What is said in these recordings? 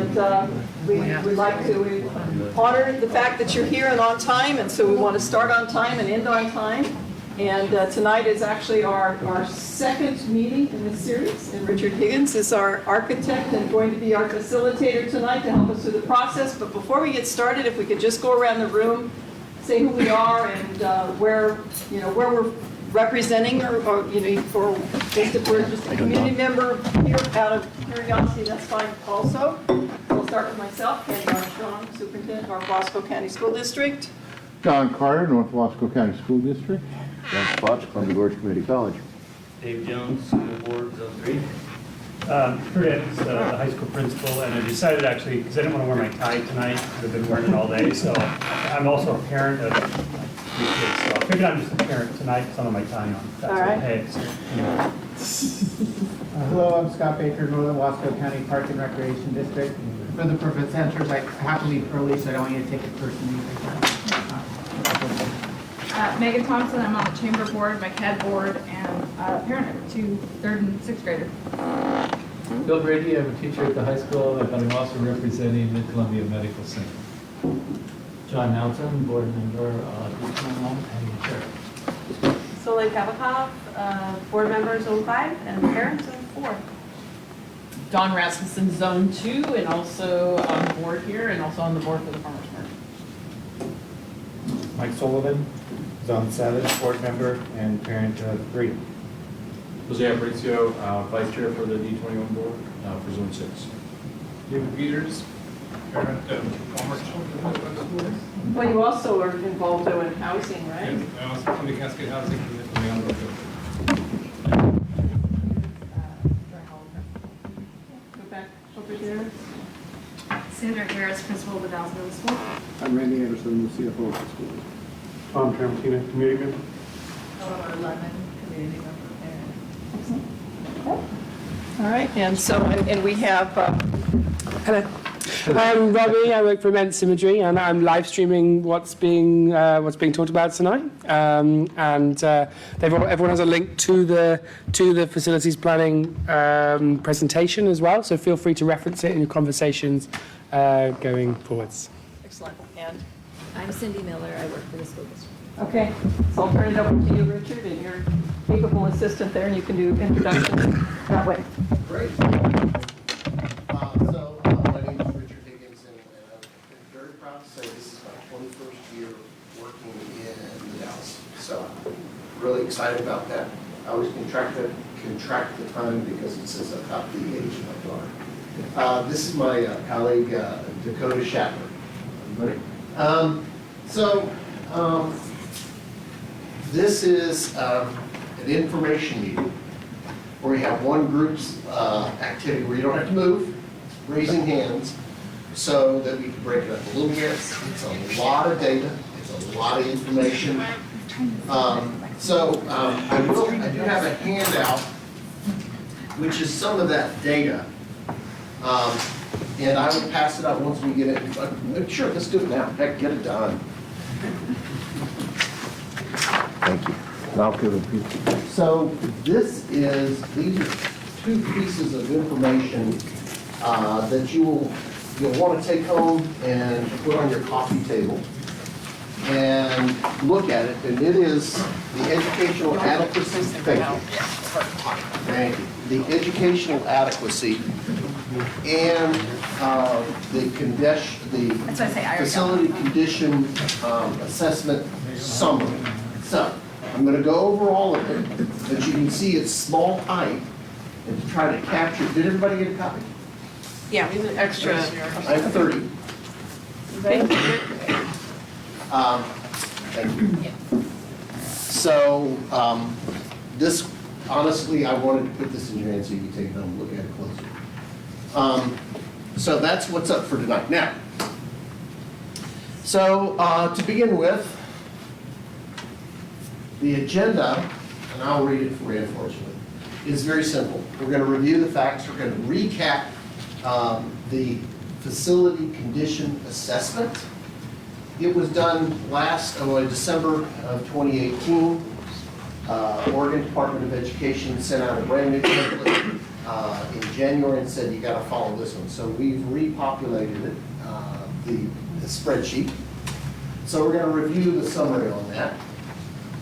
And we'd like to honor the fact that you're here and on time, and so we want to start on time and end on time. And tonight is actually our second meeting in this series, and Richard Higgins is our architect and going to be our facilitator tonight to help us through the process. But before we get started, if we could just go around the room, say who we are and where we're representing, or for just if we're just a community member here out of curiosity, that's fine also. We'll start with myself, Candy Armstrong, Superintendent of our Wasco County School District. John Carter, North Wasco County School District. John Spotch, Columbia Gorge Community College. Dave Jones, School Board Zone 3. Kurt Evans, the high school principal, and I decided actually, because I didn't want to wear my tie tonight, because I've been wearing it all day, so I'm also a parent of 3 kids, so I figured I'm just a parent tonight because I don't have my tie on. That's all right. Okay. So, anyway. Hello, I'm Scott Baker, Northern Wasco County Park and Recreation District. For the presenters, I have to leave early, so I don't want you to take it personally. Megan Thompson, I'm on the Chamber Board, my CAD Board, and parent to 3rd and 6th grader. Bill Brady, I'm a teacher at the high school, but I'm also representing the Columbia Medical Center. John Nelson, board member of Regional Home and Chair. Soleil Kavakov, board member Zone 5 and parent Zone 4. Don Rasmussen, Zone 2, and also on the board here, and also on the board for the Farmers Market. Mike Sullivan, Zone 7, board member and parent of 3. Jose Aparicio, Vice Chair for the D21 Board for Zone 6. David Peters, parent of former children. Well, you also are involved though in housing, right? And I also from the Cascade Housing Committee on the Go back over there. Sandra Harris, principal of the Dalles Middle School. I'm Randy Anderson, the CFO of the school. Tom Tramontina, community member. Eleanor Lemon, community member parent. All right, and we have. Hello. I'm Robbie. I work for Immense Imagery, and I'm live streaming what's being talked about tonight. Everyone has a link to the facilities planning presentation as well. So feel free to reference it in your conversations going forwards. Excellent. And I'm Cindy Miller. I work for the school district. okay, so I'll turn it over to you, Richard, and your capable assistant there, and you can do introductions that way. Great. My name is Richard Higgins, and I'm very proud to say this is my 21st year working in the Dalles. So I'm really excited about that. I always contract the time because it says about the age of my daughter. This is my colleague, Dakota Shatner. Everybody? This is an information meeting where we have one group's activity where you don't have to move, raising hands, so that we can break it up a little bit. It's a lot of data. It's a lot of information. I do have a handout, which is some of that data. And I will pass it out once we get it. Sure, let's do it now. Heck, get it done. Thank you. I'll give it to you. So these are 2 pieces of information that you'll want to take home and put on your coffee table and look at it. And it is the educational adequacy. Thank you. The educational adequacy and the facility condition assessment summary. So I'm going to go over all of it, but you can see it's small type, and to try to capture. Did everybody get a copy? Yeah, we have an extra. I have 30. Thank you. Thank you. So this, honestly, I wanted to put this in your hand so you can take it home and look at it closer. So that's what's up for tonight. Now, so to begin with, the agenda, and I'll read it for you, unfortunately, is very simple. We're going to review the facts. We're going to recap the facility condition assessment. It was done December of 2018. Oregon Department of Education sent out a brand new template in January and said, you got to follow this one. So we've repopulated it, the spreadsheet. So we're going to review the summary on that.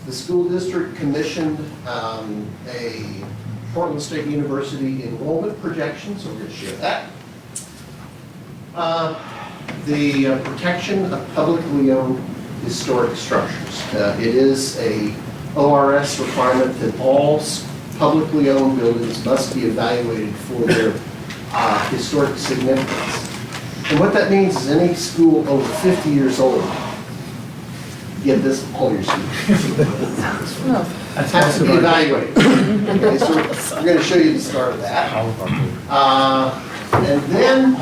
The school district commissioned a Portland State University enrollment projection, so we're going to share that. The protection of publicly owned historic structures. It is a ORS requirement that all publicly owned buildings must be evaluated for their historic significance. And what that means is any school over 50 years old, get this, all your students, has to be evaluated. Okay, so we're going to show you the start of that. And then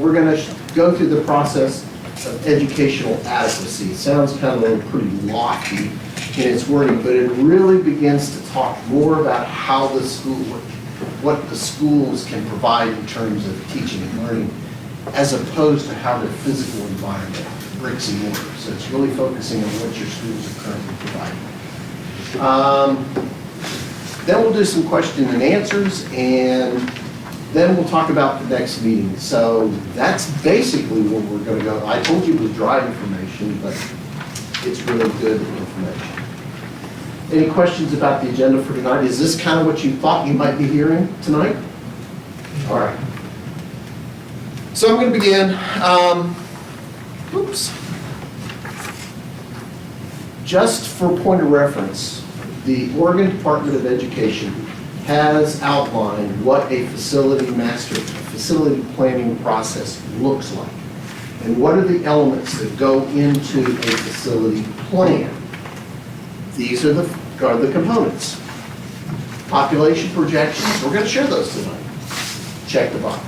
we're going to go through the process of educational adequacy. It sounds kind of pretty lofty in its wording, but it really begins to talk more about how the school, what the schools can provide in terms of teaching and learning, as opposed to how their physical environment bricks and mortar. So it's really focusing on what your schools are currently providing. Then we'll do some question and answers, and then we'll talk about the next meeting. So that's basically where we're going to go. I told you it was dry information, but it's really good information. Any questions about the agenda for tonight? Is this kind of what you thought you might be hearing tonight? All right. So I'm going to begin. Just for point of reference, the Oregon Department of Education has outlined what a facility planning process looks like. And what are the elements that go into a facility plan? These are the components. Population projections, we're going to share those tonight. Check the box.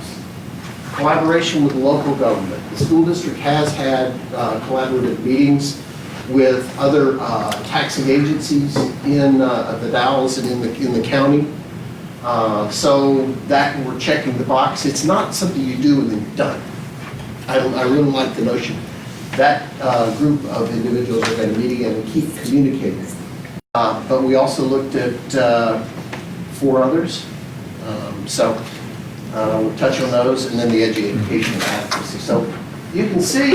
Collaboration with local government. The school district has had collaborative meetings with other taxing agencies in the Dalles and in the county. So that we're checking the box. It's not something you do and then you're done. I really like the notion. That group of individuals are going to meet again and keep communicating. But we also looked at 4 others. So we'll touch on those, and then the educational adequacy. So you can see,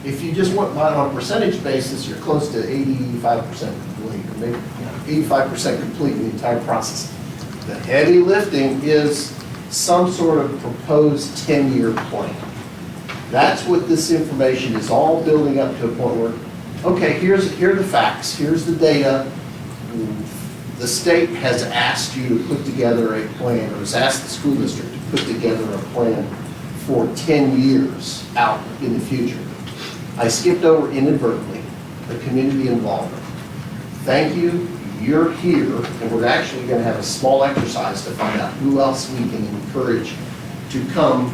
if you just went on a percentage basis, you're close to 85% complete, or maybe 85% complete in the entire process. The heavy lifting is some sort of proposed 10-year plan. That's what this information is all building up to a point where, okay, here are the facts, here's the data. The state has asked you to put together a plan, or has asked the school district to put together a plan for 10 years out in the future. I skipped over inadvertently the community involvement. Thank you, you're here, and we're actually going to have a small exercise to find out who else we can encourage to come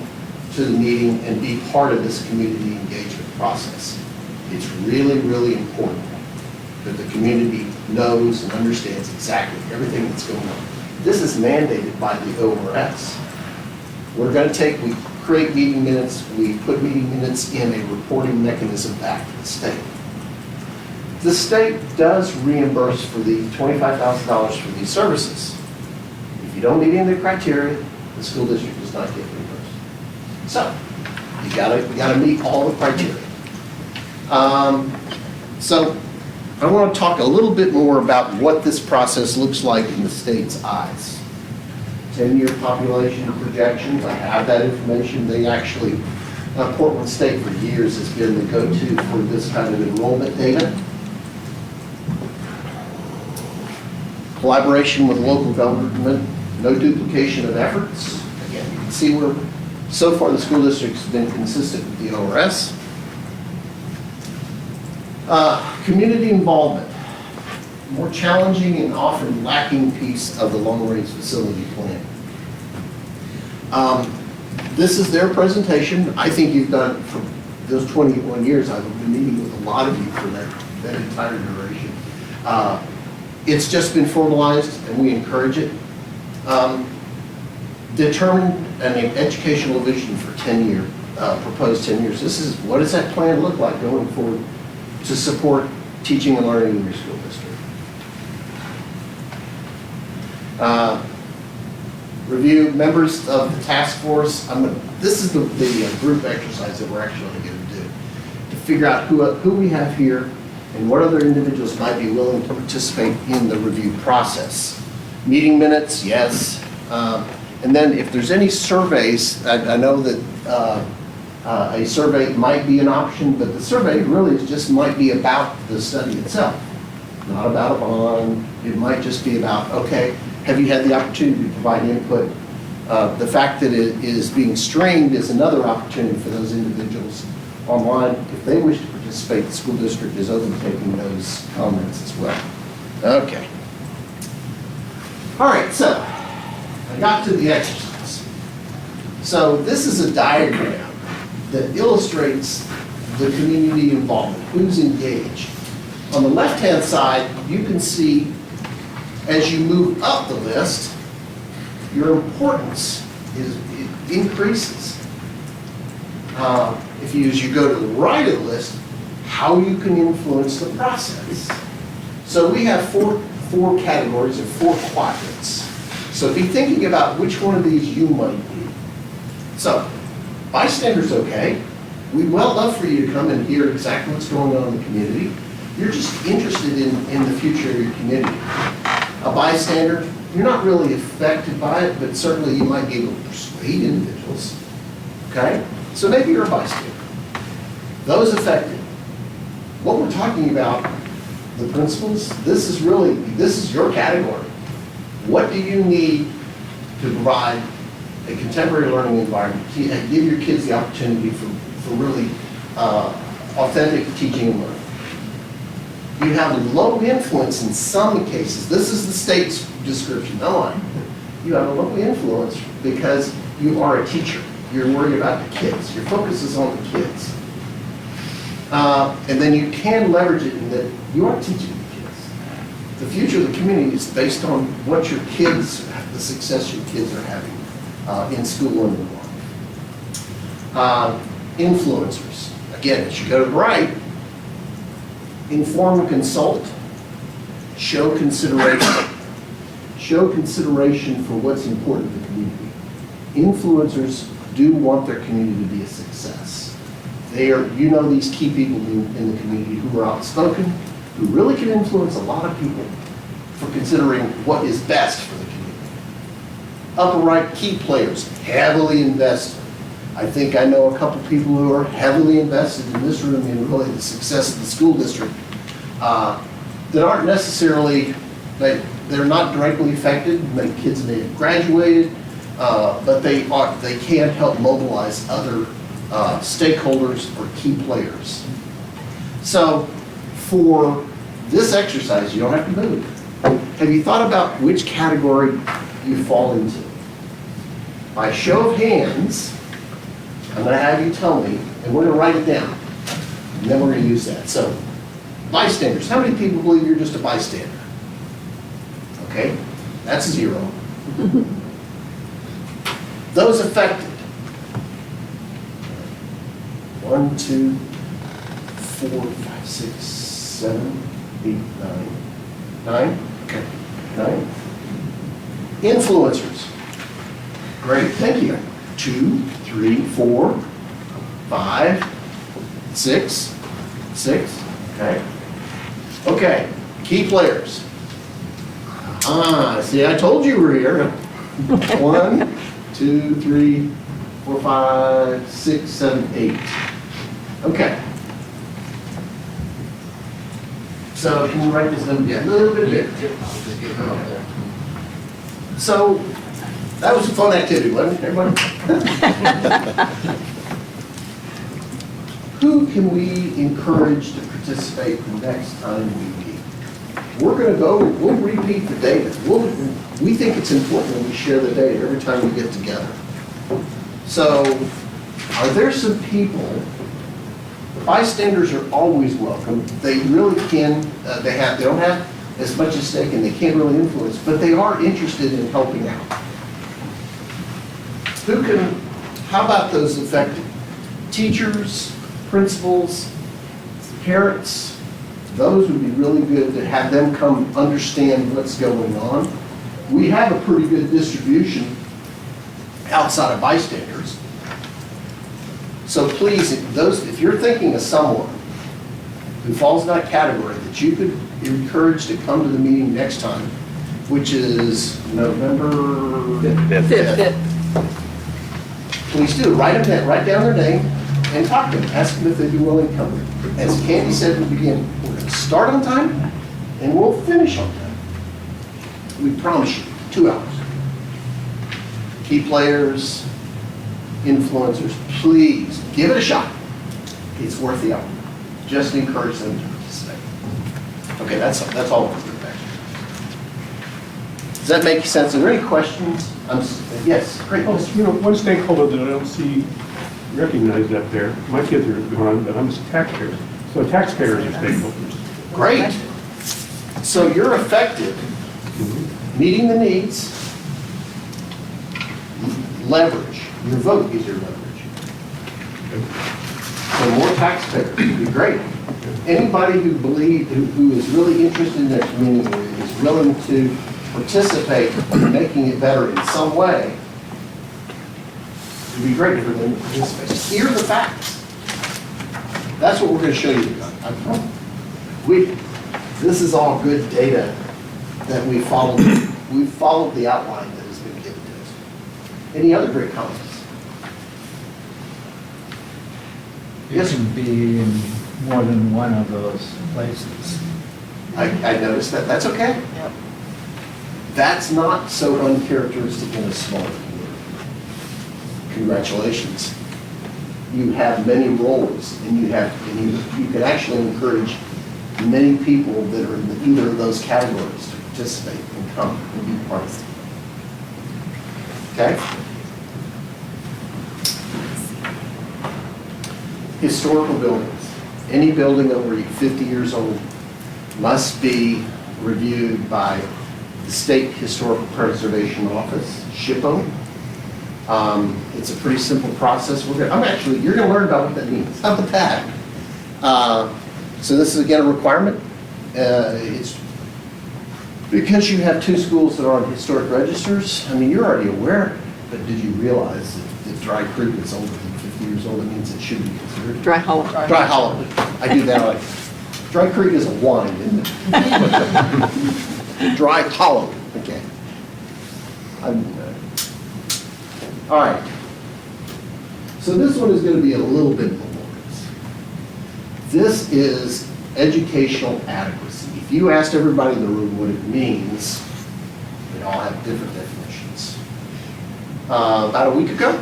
to the meeting and be part of this community engagement process. It's really, really important that the community knows and understands exactly everything that's going on. This is mandated by the ORS. We're going to we create meeting minutes, we put meeting minutes in a reporting mechanism back to the state. The state does reimburse for the $25,000 for these services. If you don't meet any of the criteria, the school district does not get reimbursed. So, you gotta meet all the criteria. So, I want to talk a little bit more about what this process looks like in the state's eyes. 10-year population projections, I have that information. They actually, Portland State for years has been the go-to for this kind of enrollment data. Collaboration with local government, no duplication of efforts. Again, you can see where so far the school district's been consistent with the ORS. Community involvement, more challenging and often lacking piece of the long-range facility plan. This is their presentation. I think you've done, for those 21 years, I've been meeting with a lot of you for that entire duration. It's just been formalized, and we encourage it. Determine an educational vision for 10-year, proposed 10 years. This is, what does that plan look like going forward to support teaching and learning in your school district? Review members of the task force. This is the group exercise that we're actually going to do to figure out who we have here and what other individuals might be willing to participate in the review process. Meeting minutes, yes. And then if there's any surveys, I know that a survey might be an option, but the survey really just might be about the study itself, not about a bond. It might just be about, okay, have you had the opportunity to provide input? The fact that it is being streamed is another opportunity for those individuals online. If they wish to participate, the school district is open to taking those comments as well. Okay. All right, so I got to the exercise. So this is a diagram that illustrates the community involvement, who's engaged. On the left-hand side, you can see as you move up the list, your importance it increases. As you go to the right of the list, how you can influence the process. So we have four categories or 4 quadrants. So be thinking about which one of these you might be. So, bystanders, okay. We'd well love for you to come and hear exactly what's going on in the community. You're just interested in the future of your community. A bystander, you're not really affected by it, but certainly you might be able to persuade individuals. Okay? So maybe you're a bystander. Those affected. What we're talking about, the principals, this is your category. What do you need to provide a contemporary learning environment, give your kids the opportunity for really authentic teaching and learning? You have low influence in some cases. This is the state's description, not mine. You have a low influence because you are a teacher. You're worried about the kids. Your focus is on the kids. And then you can leverage it in that you are teaching the kids. The future of the community is based on what your kids, the success your kids are having in school and in life. Influencers. Again, as you go to the right, inform and consult, show consideration. Show consideration for what's important to the community. Influencers do want their community to be a success. They are, you know, these key people in the community who are outspoken, who really can influence a lot of people for considering what is best for the community. Upper right, key players, heavily invested. I think I know a couple people who are heavily invested in this room in really the success of the school district that aren't necessarily, they're not directly affected. Many kids may have graduated, but they can help mobilize other stakeholders or key players. So for this exercise, you don't have to move. Have you thought about which category you fall into? By show of hands, I'm going to have you tell me, and we're going to write it down, and then we're going to use that. So, bystanders. How many people believe you're just a bystander? Okay, that's 0. Those affected. 1, 2, 4, 5, 6, 7, 8, 9. 9? Okay, 9. Influencers. Great, thank you. 2, 3, 4, 5, 6, 6. Okay. Okay, key players. See, I told you were here. 1, 2, 3, 4, 5, 6, 7, 8. Okay. So can you write this down? Yeah, a little bit bigger. So that was a fun activity, wasn't it, everybody? Who can we encourage to participate the next time we meet? We're going to go, we'll repeat the data. We think it's important that we share the data every time we get together. So, are there some people, bystanders are always welcome. They really can, they don't have as much at stake and they can't really influence, but they are interested in helping out. Who can, how about those affected? Teachers, principals, parents, those would be really good to have them come understand what's going on we have a pretty good distribution outside of bystanders. So please, if you're thinking of someone who falls in that category that you could encourage to come to the meeting next time, which is November 5th. Please do, write down their name and talk to them, ask them if they'd be willing to come. As Candy said in the beginning, we're going to start on time and we'll finish on time. We promise you, 2 hours. Key players, influencers, please give it a shot. It's worth the hour. Just encourage them to participate. Okay, that's all we're doing back. Does that make sense? Are there any questions? Yes, great. Well, you know, one stakeholder that I don't see recognized up there, my kids are gone, but I'm a taxpayer. So taxpayers are stakeholders. Great. So you're effective, meeting the needs, leverage. Your vote is your leverage. So more taxpayers would be great. Anybody who is really interested in their community, is willing to participate in making it better in some way, it would be great for them to participate. Hear the facts. That's what we're going to show you. This is all good data that we followed. We've followed the outline that has been given to us. Any other great comments? You can be in more than one of those places. I noticed that. That's okay. Yep. That's not so uncharacteristic in a small community. Congratulations. You have many roles, and you can actually encourage many people that are in either of those categories to participate and come and be part of it. Okay? Historical buildings. Any building over 50 years old must be reviewed by the State Historical Preservation Office, SHPO. It's a pretty simple process. You're going to learn about what that means. How about that? So this is again a requirement. It's because you have 2 schools that are on historic registers. I mean, you're already aware, but did you realize that Dry Creek is older than 50 years old? It means it should be considered. Dry Hollow. Dry Hollow. I do that like Dry Creek is a wine, isn't it? Dry Hollow. Okay. All right. So this one is going to be a little bit laborious. This is educational adequacy. If you asked everybody in the room what it means, they all have different definitions. About a week ago,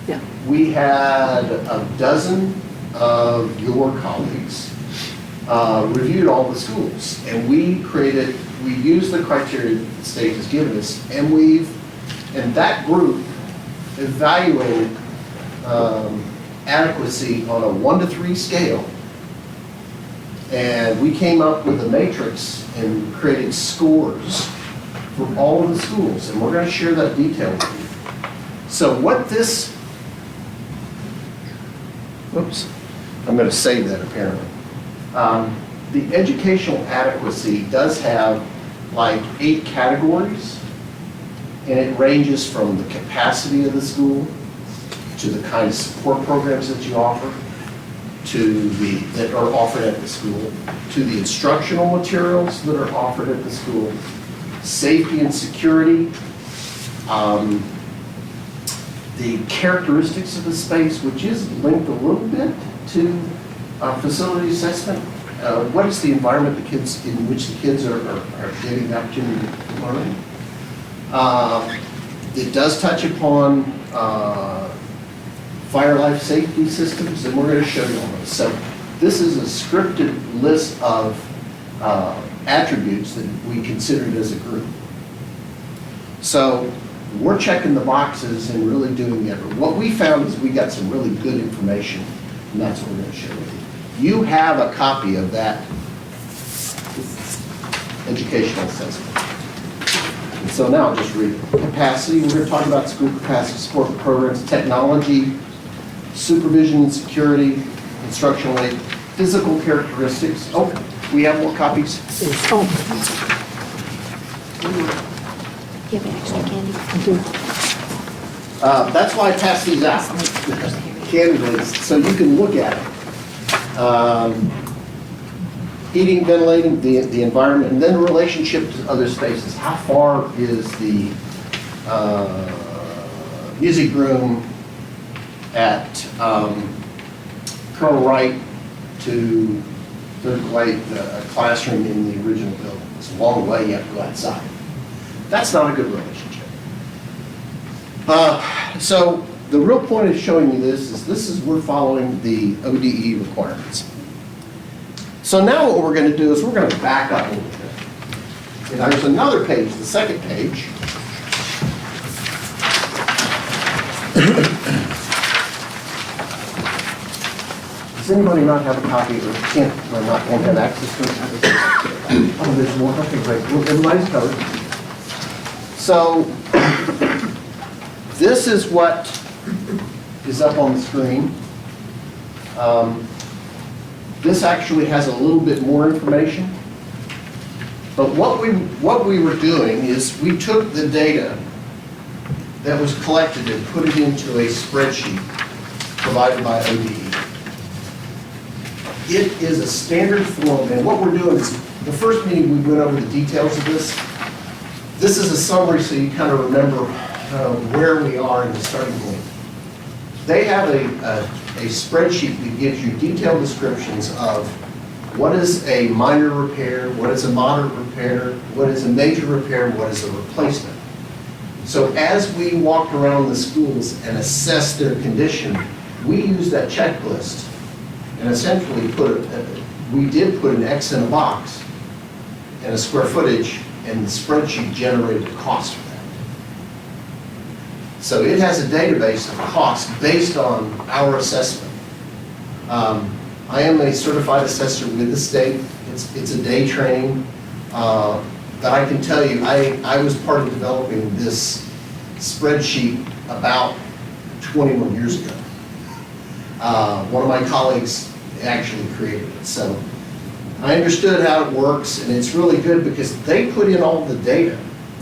Yeah. we had a dozen of your colleagues reviewed all the schools, and we used the criteria that the state has given us, and that group evaluated adequacy on a 1 to 3 scale, and we came up with a matrix and created scores for all of the schools, and we're going to share that detail with you. So what this, oops, I'm going to save that apparently. The educational adequacy does have like 8 categories, and it ranges from the capacity of the school to the kind of support programs that you offer, that are offered at the school, to the instructional materials that are offered at the school, safety and security, the characteristics of the space, which is linked a little bit to facility assessment. What is the environment in which the kids are getting the opportunity to learn? It does touch upon fire life safety systems, and we're going to show you all those. So this is a scripted list of attributes that we considered as a group. So we're checking the boxes and really doing the effort. What we found is we got some really good information, and that's what we're going to share with you. You have a copy of that educational assessment. And so now I'll just read it. Capacity, we're going to talk about school capacity support programs, technology, supervision and security, instructional aid, physical characteristics. Oh, we have more copies. You have extra candy? That's why I passed these out, candidly, so you can look at it. Heating, ventilating, the environment, and then relationship to other spaces. How far is the music room at Colonel Wright to third grade classroom in the original building? It's a long way, you have to go outside. That's not a good relationship. So the real point of showing you this is we're following the ODE requirements. So now what we're going to do is we're going to back up a little bit. And there's another page, the second page. Does anybody not have a copy or can't or not won't have access to it? Oh, there's more. Okay, great. Well, everybody's covered. So this is what is up on the screen. This actually has a little bit more information. But what we were doing is we took the data that was collected and put it into a spreadsheet provided by ODE. It is a standard form, and what we're doing is, the first meeting we went over the details of this. This is a summary so you kind of remember where we are in the starting point. They have a spreadsheet that gives you detailed descriptions of what is a minor repair, what is a moderate repair, what is a major repair, what is a replacement. So as we walked around the schools and assessed their condition, we used that checklist and essentially we did put an X in a box and a square footage, and the spreadsheet generated a cost for that. So it has a database of costs based on our assessment. I am a certified assessor with the state. It's a day training. But I can tell you, I was part of developing this spreadsheet about 21 years ago. One of my colleagues actually created it. So I understood how it works, and it's really good because they put in all the data.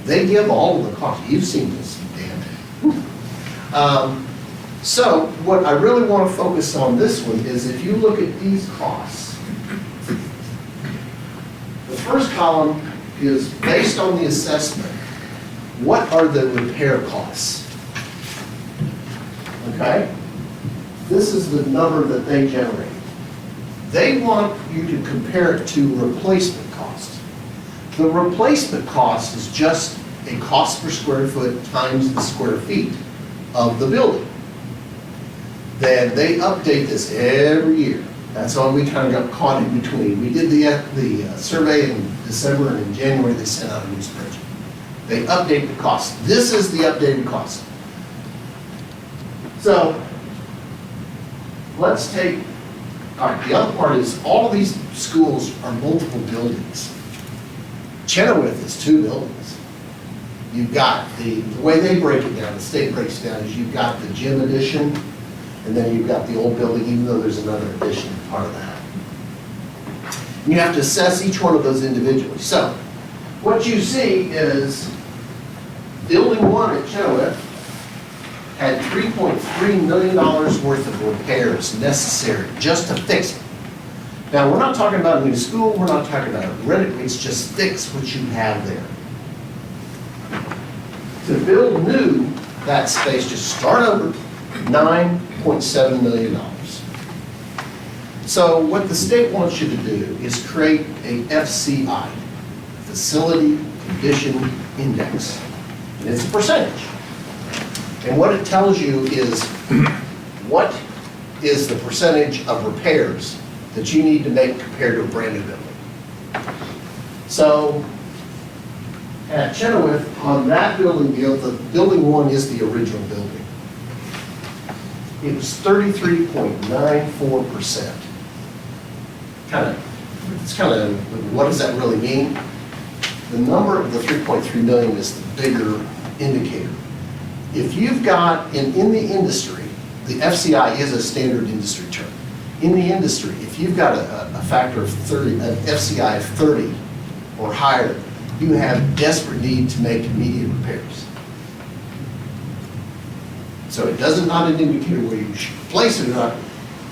They give all of the costs. You've seen this, Dan. So what I really want to focus on this one is if you look at these costs, the first column is based on the assessment. What are the repair costs? Okay? This is the number that they generate. They want you to compare it to replacement cost. The replacement cost is just a cost per square foot times the square feet of the building. Then they update this every year. That's why we kind of got caught in between. We did the survey in December, and in January they sent out a new spreadsheet. They update the cost. This is the updated cost. So let's take, all right, the other part is all of these schools are multiple buildings. Chenoweth is 2 buildings. You've got the way they break it down, the state breaks it down, is you've got the gym addition, and then you've got the old building, even though there's another addition part of that. You have to assess each one of those individually. So what you see is Building 1 at Chenoweth had $3.3 million worth of repairs necessary just to fix it. Now, we're not talking about a new school, we're not talking about rent it, it's just fix what you have there. To build new, that space, just start over, $9.7 million. So what the state wants you to do is create a FCI, Facility Condition Index. And it's a percentage. And what it tells you is what is the percentage of repairs that you need to make compared to a brand new building. So at Chenoweth, on that building deal, the Building 1 is the original building. It was 33.94%. It's kind of, what does that really mean? The number of the 3.3 million is the bigger indicator. If you've got, in the industry, the FCI is a standard industry term. In the industry, if you've got a factor of 30, an FCI of 30 or higher, you have desperate need to make immediate repairs. So it doesn't not an indicator where you should replace it or not.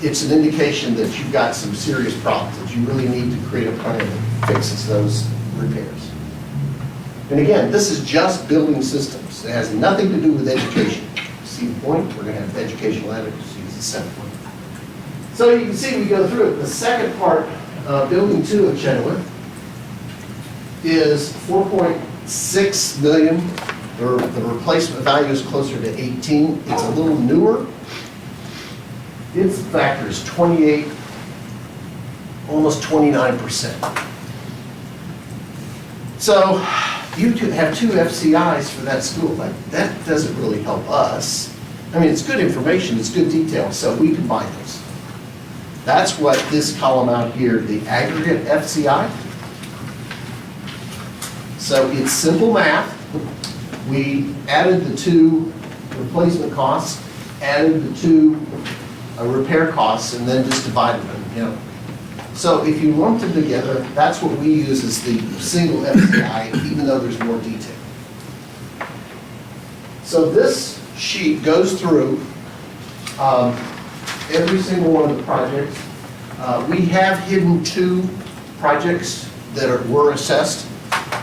It's an indication that you've got some serious problems, that you really need to create a plan that fixes those repairs. And again, this is just building systems. It has nothing to do with education. See the point? We're going to have educational adequacy as the second point. So you can see we go through it. The second part, building 2 of Chenoweth, is 4.6 million. The replacement value is closer to 18. It's a little newer. Its factor is 28, almost 29%. So you could have 2 FCIs for that school, but that doesn't really help us. I mean, it's good information, it's good detail, so we combine those. That's what this column out here, the aggregate FCI. So it's simple math. We added the 2 replacement costs, added the 2 repair costs, and then just divided them, you know. So if you lump them together, that's what we use as the single FCI, even though there's more detail. So this sheet goes through every single one of the projects. We have hidden 2 projects that were assessed,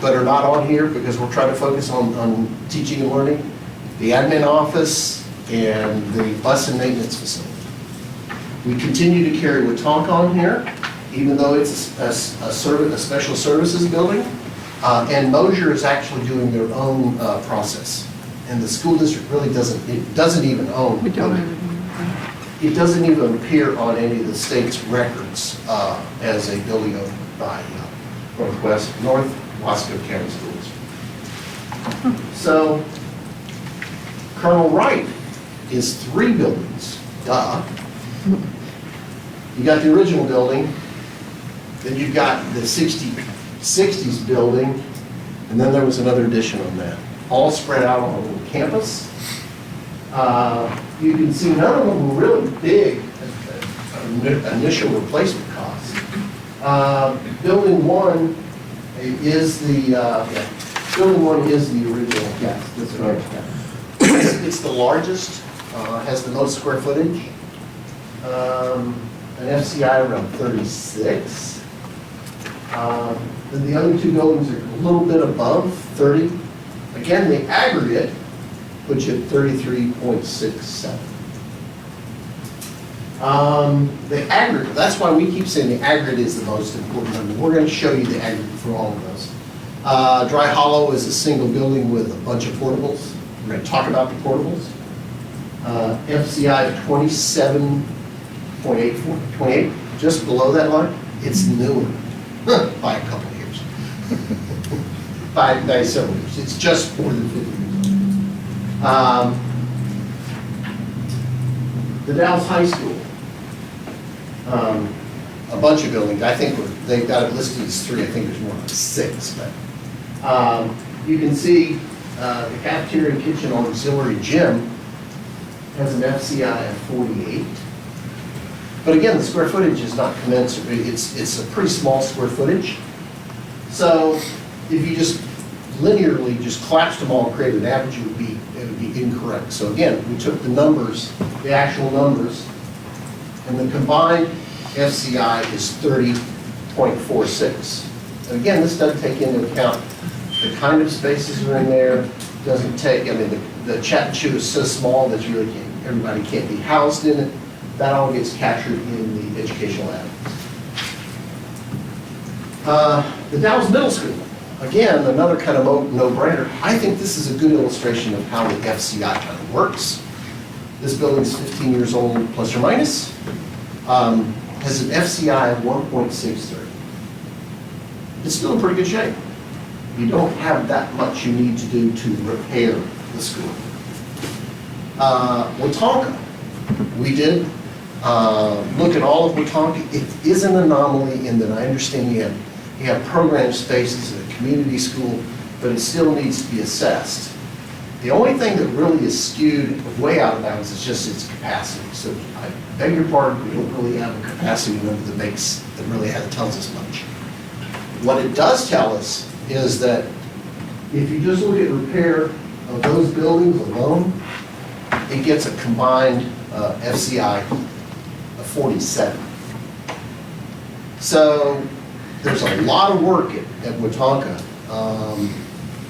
but are not on here because we're trying to focus on teaching and learning, the admin office and the bus and maintenance facility. We continue to carry Watonka on here, even though it's a special services building, and Mosier is actually doing their own process. And the school district really doesn't even own. We don't have it. It doesn't even appear on any of the state's records as a building owned by North Wasco County Schools. So Colonel Wright is 3 buildings, duh. You got the original building, then you've got the 60s building, and then there was another addition on that, all spread out on a little campus. You can see none of them were really big initial replacement costs. Building 1 is the original. Yes, this is right. It's the largest, has the most square footage. An FCI around 36. Then the other 2 buildings are a little bit above 30. Again, the aggregate puts you at 33.67. The aggregate, that's why we keep saying the aggregate is the most important number. We're going to show you the aggregate for all of those. Dry Hollow is a single building with a bunch of portables. We're going to talk about the portables. FCI 27.28, just below that line. It's newer by a couple of years. by several years. It's just more than 50 years old. The Dalles High School. A bunch of buildings. I think they've got it listed as 3. I think there's more like 6. But you can see the cafeteria and kitchen auxiliary gym has an FCI of 48. But again, the square footage is not commensurate. It's a pretty small square footage. So if you just linearly just collapsed them all and created an average, it would be incorrect. So again, we took the numbers, the actual numbers, and the combined FCI is 30.46. And again, this doesn't take into account the kind of spaces that are in there. Doesn't take, I mean, the chat and shoot is so small that you really can't, everybody can't be housed in it. That all gets captured in the educational add. The Dalles Middle School, again, another kind of no-brainer. I think this is a good illustration of how the FCI kind of works. This building's 15 years old, plus or minus. Has an FCI of 1.63. It's still in pretty good shape. You don't have that much you need to do to repair the school. Watonka, we did look at all of Watonka. It is an anomaly in that I understand you have program spaces at a community school, but it still needs to be assessed. The only thing that really is skewed way out of bounds is just its capacity. So I beg your pardon, we don't really have a capacity number that really tells us much. What it does tell us is that if you just look at repair of those buildings alone, it gets a combined FCI of 47. So there's a lot of work at Watonka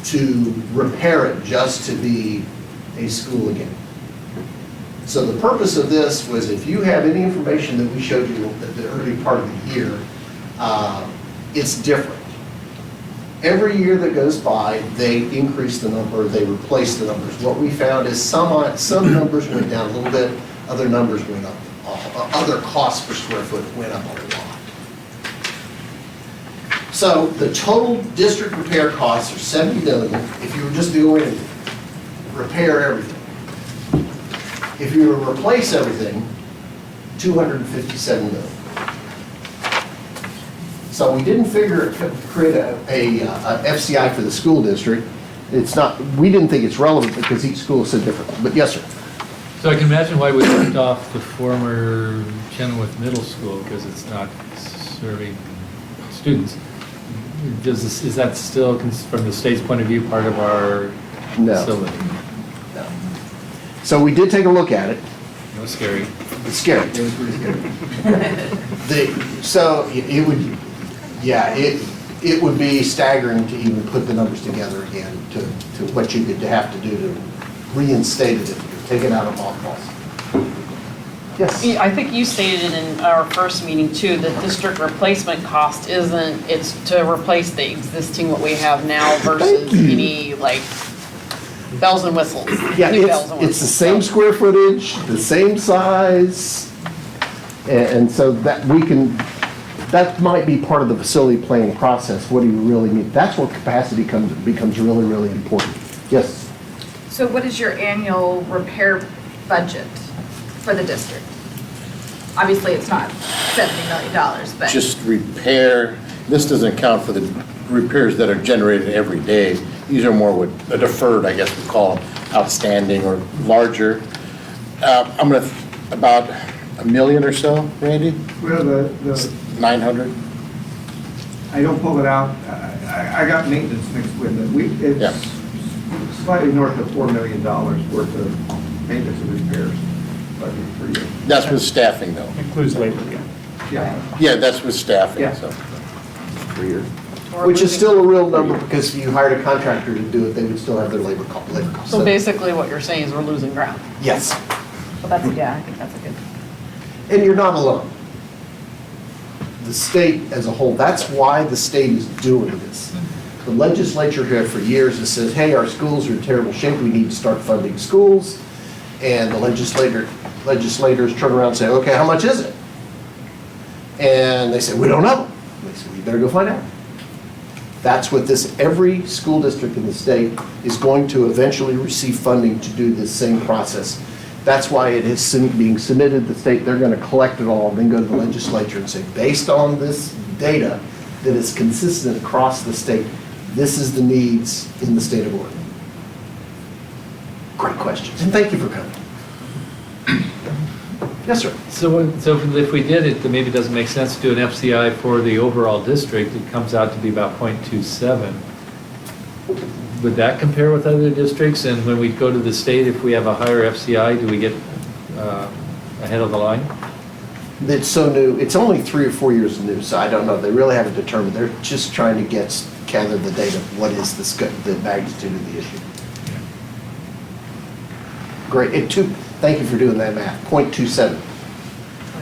to repair it just to be a school again. So the purpose of this was, if you have any information that we showed you at the early part of the year, it's different. Every year that goes by, they increase the number, they replace the numbers. What we found is some numbers went down a little bit, other numbers went up. Other costs per square foot went up a lot. So the total district repair costs are $70 million if you were just doing it, repair everything. If you were to replace everything, $257 million. So we didn't figure create a FCI for the school district. It's not. We didn't think it's relevant because each school is so different. But yes, sir. So I can imagine why we left off the former Chenoweth Middle School, because it's not serving students. Is that still, from the state's point of view, part of our facility? No. So we did take a look at it. It was scary. It's scary. It was pretty scary. So it would, yeah, it would be staggering to even put the numbers together again to what you could have to do to reinstate it, take it out of mothballs. Yes. I think you stated in our first meeting too, that district replacement cost isn't, it's to replace the existing what we have now versus any like bells and whistles. Yeah, new bells and whistles. it's the same square footage, the same size, and so that we can, that might be part of the facility planning process. What do you really need? That's where capacity becomes really, really important. Yes? So what is your annual repair budget for the district? Obviously, it's not $70 million, but. Just repair, this doesn't account for the repairs that are generated every day. These are more what, a deferred, I guess we call them, outstanding or larger. I'm gonna, about $1 million or so, Randy? Well, the 900? I don't pull it out. I got maintenance mixed with it. It's slightly north of $4 million worth of maintenance and repairs budget per year. That's with staffing though. Includes labor, Yeah. Yeah, that's with staffing, Yeah. so. Per year. Which is still a real number, because if you hired a contractor to do it, they would still have their labor costs. So basically what you're saying is we're losing ground. Yes. Well, that's, yeah, I think that's a good. And you're not alone. The state as a whole, that's why the state is doing this. The legislature here for years has said, hey, our schools are in terrible shape, we need to start funding schools. And the legislators turn around and say, okay, how much is it? And they say, we don't know. They say, we better go find out. That's what every school district in the state is going to eventually receive funding to do this same process. That's why it is being submitted to the state. They're going to collect it all and then go to the legislature and say, based on this data that is consistent across the state, this is the needs in the state of Oregon. Great questions, and thank you for coming. Yes, sir. So if we did it, then maybe it doesn't make sense to do an FCI for the overall district. It comes out to be about 0.27. Would that compare with other districts? And when we go to the state, if we have a higher FCI, do we get ahead of the line? It's so new. It's only 3 or 4 years new, so I don't know. They really haven't determined. They're just trying to gather the data. What is the magnitude of the issue? Great. Thank you for doing that math. 0.27.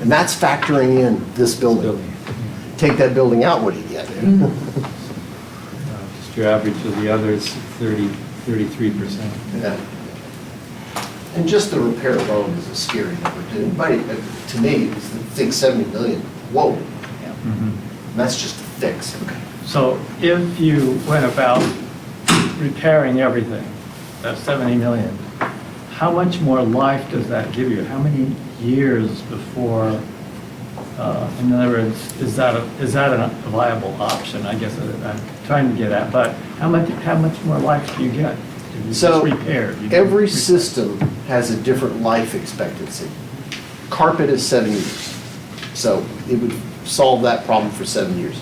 And that's factoring in this building. Take that building out, what do you get? Just your average of the others, 33%. Yeah. And just the repair alone is a scary number. To me, think 70 million. Whoa. And that's just a fix. Okay. So if you went about repairing everything, that's 70 million, how much more life does that give you? How many years before, in other words, is that a viable option? I guess I'm trying to get at, but how much more life do you get? If you So just repair? every system has a different life expectancy. Carpet is 7 years, so it would solve that problem for 7 years.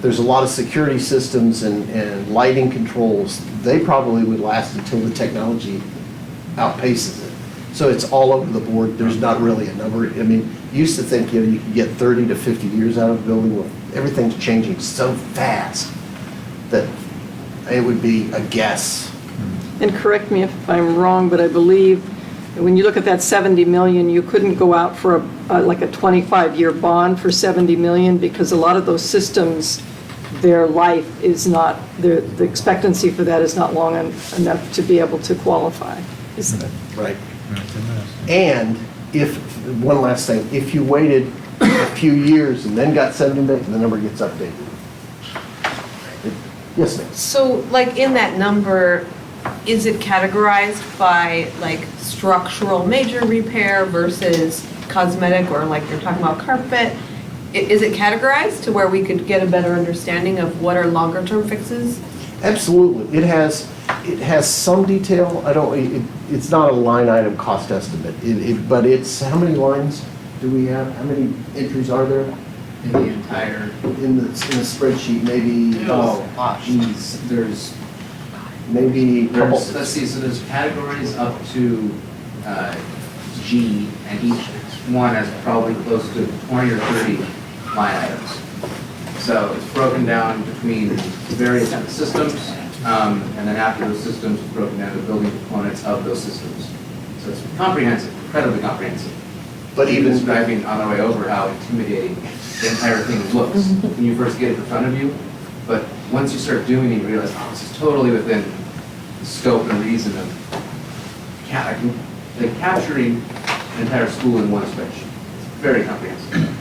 there's a lot of security systems and lighting controls. They probably would last until the technology outpaces it. So it's all over the board. There's not really a number. I mean, you used to think, you know, you could get 30 to 50 years out of a building. Well, everything's changing so fast that it would be a guess. And correct me if I'm wrong, but I believe when you look at that 70 million, you couldn't go out for like a 25-year bond for 70 million because a lot of those systems, their life is not, the expectancy for that is not long enough to be able to qualify. Right. And if, one last thing, if you waited a few years and then got 70 million, the number gets updated. Yes, ma'am. So like in that number, is it categorized by like structural major repair versus cosmetic, or like you're talking about carpet? Is it categorized to where we could get a better understanding of what are longer term fixes? Absolutely. It has some detail. It's not a line item cost estimate, but it's, how many lines do we have? How many entries are there? In the entire, In the spreadsheet, maybe, geez, there's, maybe a couple. let's see, so there's categories up to G, and each one has probably close to 20 or 30 line items. So it's broken down between various different systems, and then after those systems, it's broken down to building components of those systems. So it's comprehensive, incredibly comprehensive. But even describing on our way over how intimidating the entire thing looks when you first get it in front of you. But once you start doing it, you realize, oh, this is totally within the scope and reason of capturing an entire school in one spreadsheet. It's very comprehensive.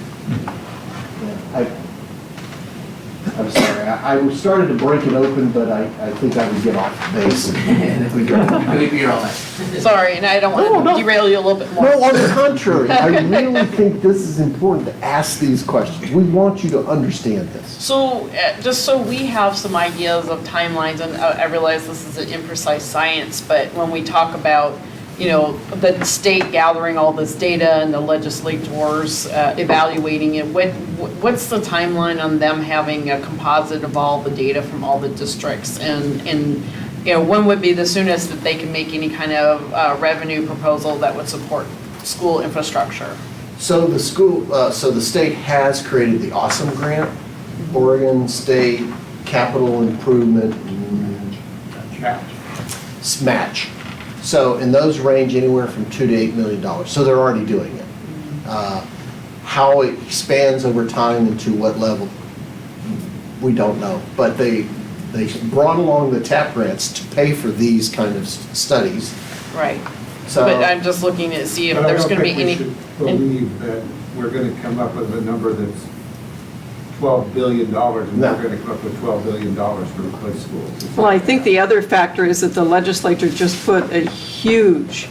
I'm sorry, I started to break it open, but I think I would get off base. And if we go, We'd be here all night. Sorry, and I don't want to derail you a little bit more. No, on the contrary, I really think this is important to ask these questions. We want you to understand this. So, just so we have some ideas of timelines, and I realize this is an imprecise science, but when we talk about, you know, the state gathering all this data and the legislators evaluating it, what's the timeline on them having a composite of all the data from all the districts? And you know, when would be the soonest that they can make any kind of revenue proposal that would support school infrastructure? So the state has created the AWESOME grant, Oregon State Capital Improvement Match. So, and those range anywhere from $2 to $8 million. So they're already doing it. How it expands over time and to what level, we don't know. But they brought along the TAP grants to pay for these kind of studies. Right. So, But I'm just looking to see if But there's going to be I any. don't think we should believe that we're going to come up with a number that's $12 billion, and No. we're going to come up with $12 billion to replace schools. Well, I think the other factor is that the legislature just put a huge,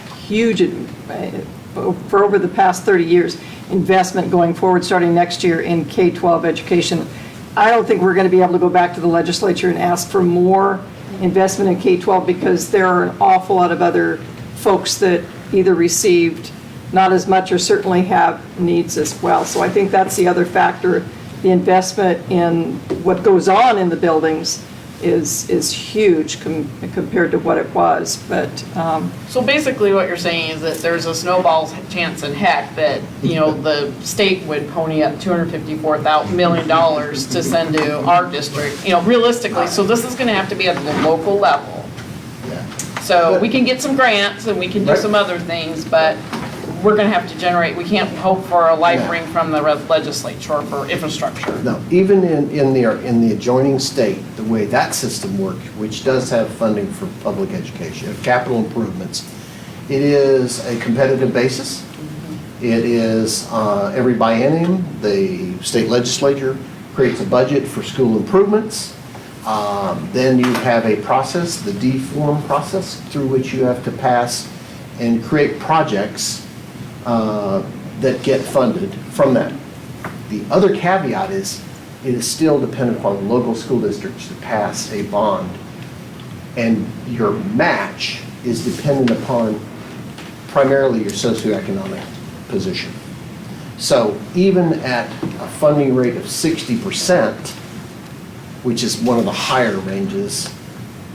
for over the past 30 years, investment going forward, starting next year in K-12 education. I don't think we're going to be able to go back to the legislature and ask for more investment in K-12 because there are an awful lot of other folks that either received not as much or certainly have needs as well. So I think that's the other factor. The investment in what goes on in the buildings is huge compared to what it was, but. So basically what you're saying is that there's a snowball's chance in heck that, you know, the state would pony up $254 million to send to our district, you know, realistically. So this is going to have to be at the local level. So we can get some grants and we can do some other things, but we're going to have to generate, we can't hope for a life ring from the legislature for infrastructure. No, even in the adjoining state, the way that system works, which does have funding for public education, capital improvements, it is a competitive basis. It is every biennium, the state legislature creates a budget for school improvements. Then you have a process, the D-form process, through which you have to pass and create projects that get funded from that. The other caveat is it is still dependent upon the local school districts to pass a bond, and your match is dependent upon primarily your socioeconomic position. So even at a funding rate of 60%, which is one of the higher ranges,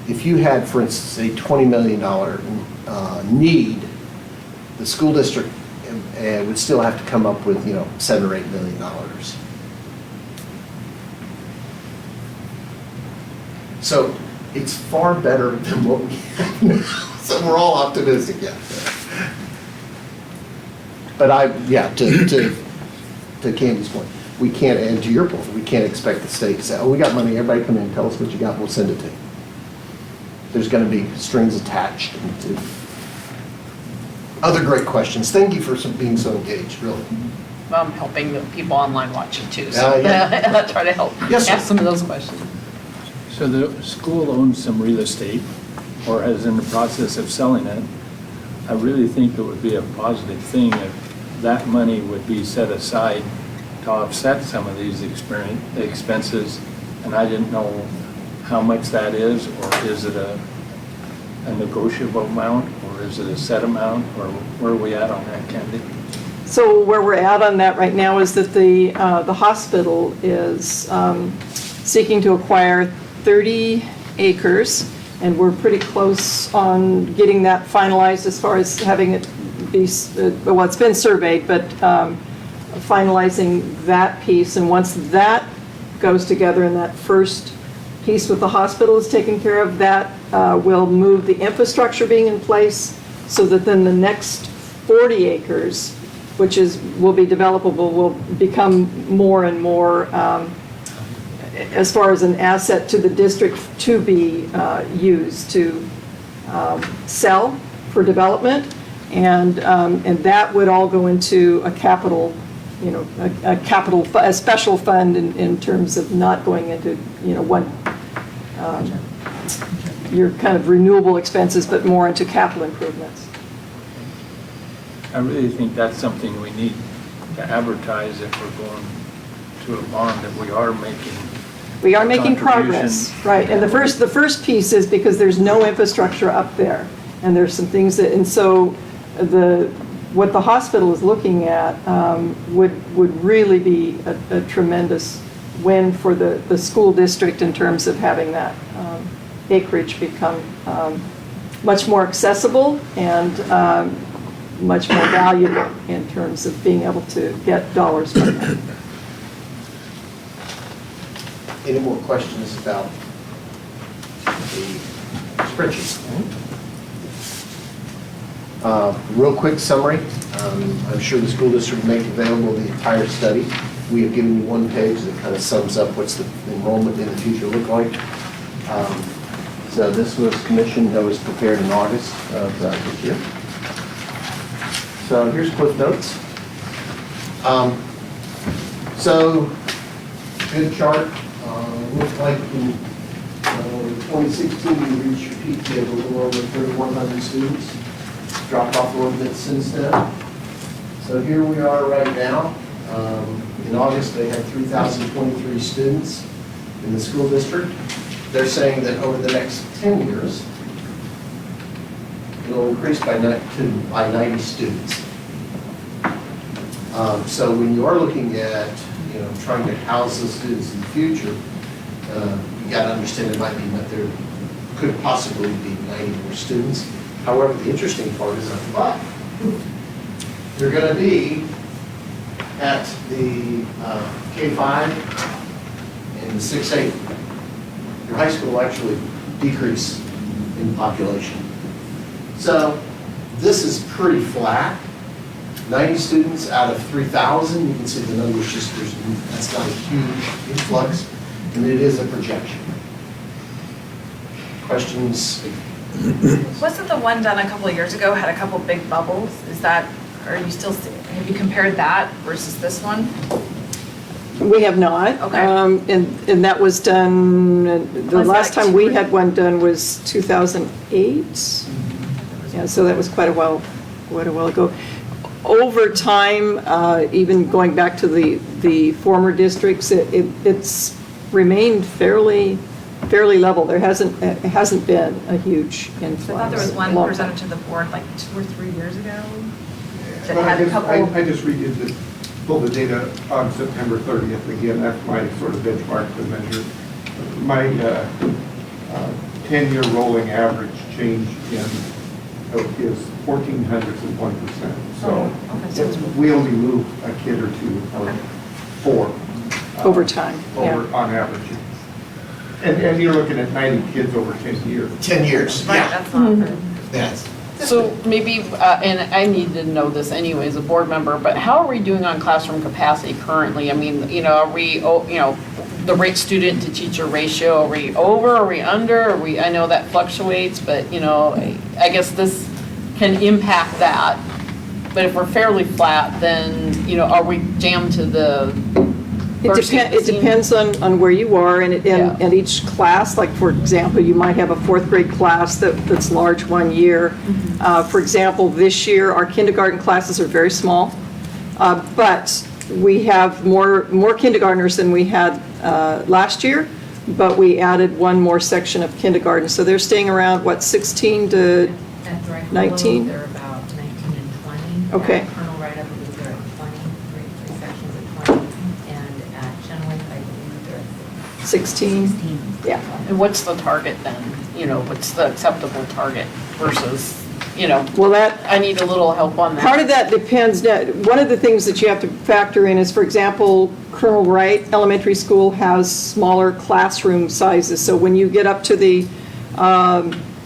if you had, for instance, a $20 million need, the school district would still have to come up with, $7 or $8 million. So it's far better than what we have now. So we're all optimistic, yeah. But to Candy's point, we can't, and to your point, we can't expect the state to say, oh, we got money, everybody come in, tell us what you got, we'll send it to you. There's going to be strings attached to other great questions. Thank you for being so engaged, really. I'm helping the people online watching too, so Yeah. I'll try to help Yes, sir. ask some of those questions. So the school owns some real estate, or is in the process of selling it. I really think it would be a positive thing if that money would be set aside to offset some of these expenses. And I didn't know how much that is, or is it a negotiable amount, or is it a set amount, or where are we at on that, Candy? So where we're at on that right now is that the hospital is seeking to acquire 30 acres, and we're pretty close on getting that finalized as far as having it be, well, it's been surveyed, but finalizing that piece. And once that goes together and that first piece with the hospital is taken care of, that will move the infrastructure being in place so that then the next 40 acres, which will be developable, will become more and more as far as an asset to the district to be used to sell for development, and that would all go into a capital, a special fund in terms of not going into your kind of renewable expenses, but more into capital improvements. I really think that's something we need to advertise if we're going to a bond, that we are making. We are making progress, right? And the first piece is because there's no infrastructure up there, and there's some things that, and so what the hospital is looking at would really be a tremendous win for the school district in terms of having that acreage become much more accessible and much more valuable in terms of being able to get dollars from it. Any more questions about the spreadsheet? Real quick summary. I'm sure the school district will make available the entire study. We have given you one page that kind of sums up what's the enrollment in the future look like. So this was commissioned, that was prepared in August of this year. So here's Cliff Notes. So good chart. Looks like in 2016 you reached your peak, you had a little over 3,100 students. Dropped off a little bit since then. So here we are right now. In August they had 3,023 students in the school district. They're saying that over the next 10 years it'll increase by 90 students. So when you are looking at trying to house the students in the future, you got to understand it might mean that there could possibly be 90 more students. However, the interesting part is at the bottom. They're going to be at the K-5 and the 6-8. Your high school will actually decrease in population. So this is pretty flat. 90 students out of 3,000. You can see the numbers that's not a huge influx, and it is a projection. Questions? Wasn't the one done a couple of years ago, had a couple big bubbles? Have you compared that versus this one? We have not. Okay. And that was done, the Was last that time we had one done was 2008. Yeah, so that was quite a while ago. Over time, even going back to the former districts, it's remained fairly level. It hasn't been a huge influx. I thought there was one presented to the board like 2 or 3 years ago. That had a couple. I just pulled the data on September 30th. Again, that's my sort of benchmark to measure My 10-year rolling average change is 0.14%. So we only move a kid or two or four. Over time, yeah. On average. And you're looking at 90 kids over 10 years. 10 years, Right, yeah. that's not fair. Yes. So maybe, and I need to know this anyway as a board member, but how are we doing on classroom capacity currently? I mean, are we, the rate student to teacher ratio, are we over, are we under? I know that fluctuates, but, I guess this can impact that. But if we're fairly flat, then, are we jammed to the It depends on where you are and each class. Like, for example, you might have a fourth grade class that's large one year. For example, this year, our kindergarten classes are very small, but we have more kindergartners than we had last year, but we added one more section of kindergarten. So they're staying around, 16 to 19? They're about 19 and 20. Okay. At Colonel Wright, I believe they're at 20, three sections at 20. And at Chenoweth, I believe they're at 16? 16. Yeah. And what's the target then? What's the acceptable target versus, Well, that, I need a little help on that. part of that depends. One of the things that you have to factor in is, for example, Colonel Wright Elementary School has smaller classroom sizes. So when you get up to the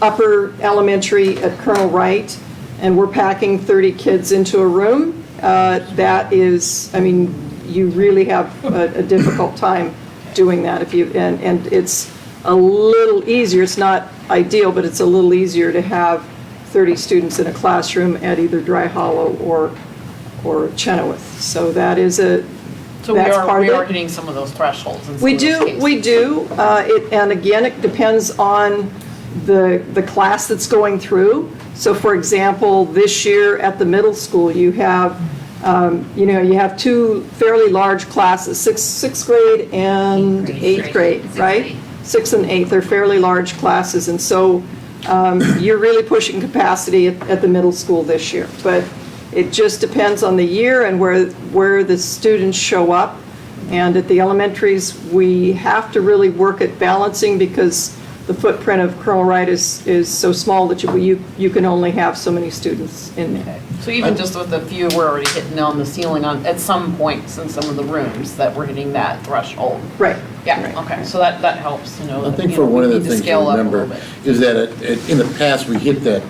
upper elementary at Colonel Wright, and we're packing 30 kids into a room, that is, you really have a difficult time doing that and it's a little easier. It's not ideal, but it's a little easier to have 30 students in a classroom at either Dry Hollow or Chenoweth. So that is So that's part we of are it. hitting some of those thresholds in some We of those cases. do. And again, it depends on the class that's going through. So for example, this year at the middle school, you have, you have two fairly large classes, sixth grade and eighth grade, right? 6th and 8th, they're fairly large classes. And so you're really pushing capacity at the middle school this year. But it just depends on the year and where the students show up. And at the elementaries, we have to really work at balancing because the footprint of Colonel Wright is so small that you can only have so many students in there. So even just with a few, we're already hitting on the ceiling at some points in some of the rooms that we're hitting that threshold. Right. Yeah, Right. okay, so that helps, I think for one of the things to remember is that in the past, we hit that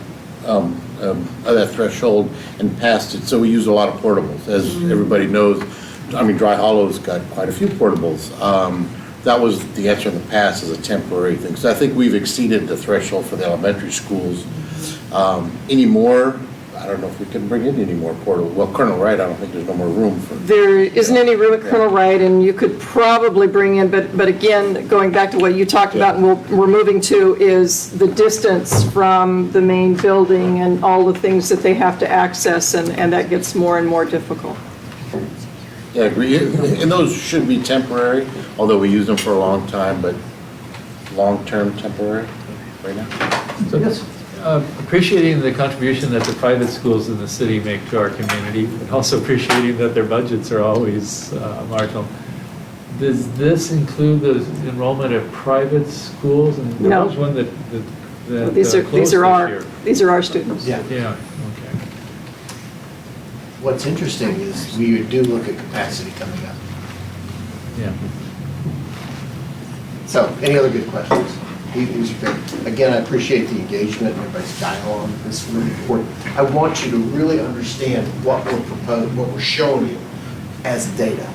threshold and passed it, so we use a lot of portables. As everybody knows, Dry Hollow's got quite a few portables. That was the answer in the past as a temporary thing. So I think we've exceeded the threshold for the elementary schools. Anymore, I don't know if we can bring in any more portables. Well, Colonel Wright, I don't think there's no more room for. There isn't any room at Colonel Wright, and you could probably bring in, but again, going back to what you talked about and we're moving to is the distance from the main building and all the things that they have to access, and that gets more and more difficult. Yeah, I agree. And those should be temporary, although we use them for a long time, but long-term temporary right now. So I guess appreciating the contribution that the private schools in the city make to our community, but also appreciating that their budgets are always marginal. Does this include the enrollment of private schools? And there No. was one that These closed are this year. our students. Yeah. Yeah, okay. What's interesting is we do look at capacity coming up. Yeah. So, any other good questions? These are good. Again, I appreciate the engagement and everybody's dialogue. This is really important. I want you to really understand what we're proposing, what we're showing you as data.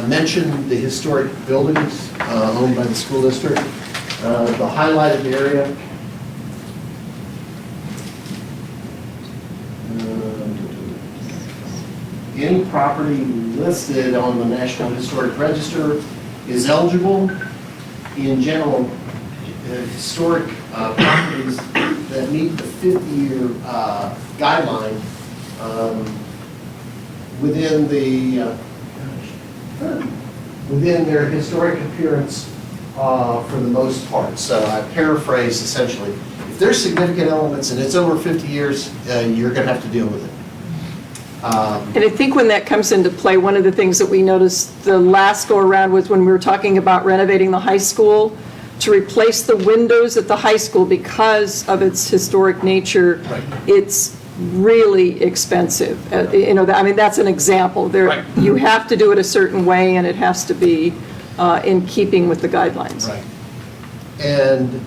Mentioned the historic buildings owned by the school district. The highlighted area. Any property listed on the National Historic Register is eligible. In general, historic properties that meet the 50-year guideline within their historic appearance for the most part. So I paraphrase essentially, if there's significant elements and it's over 50 years, you're going to have to deal with it. And I think when that comes into play, one of the things that we noticed the last go-around was when we were talking about renovating the high school, to replace the windows at the high school because of its historic nature, it's really expensive. You know, I mean, that's an example. There, you have to do it a certain way, and it has to be in keeping with the guidelines. Right. And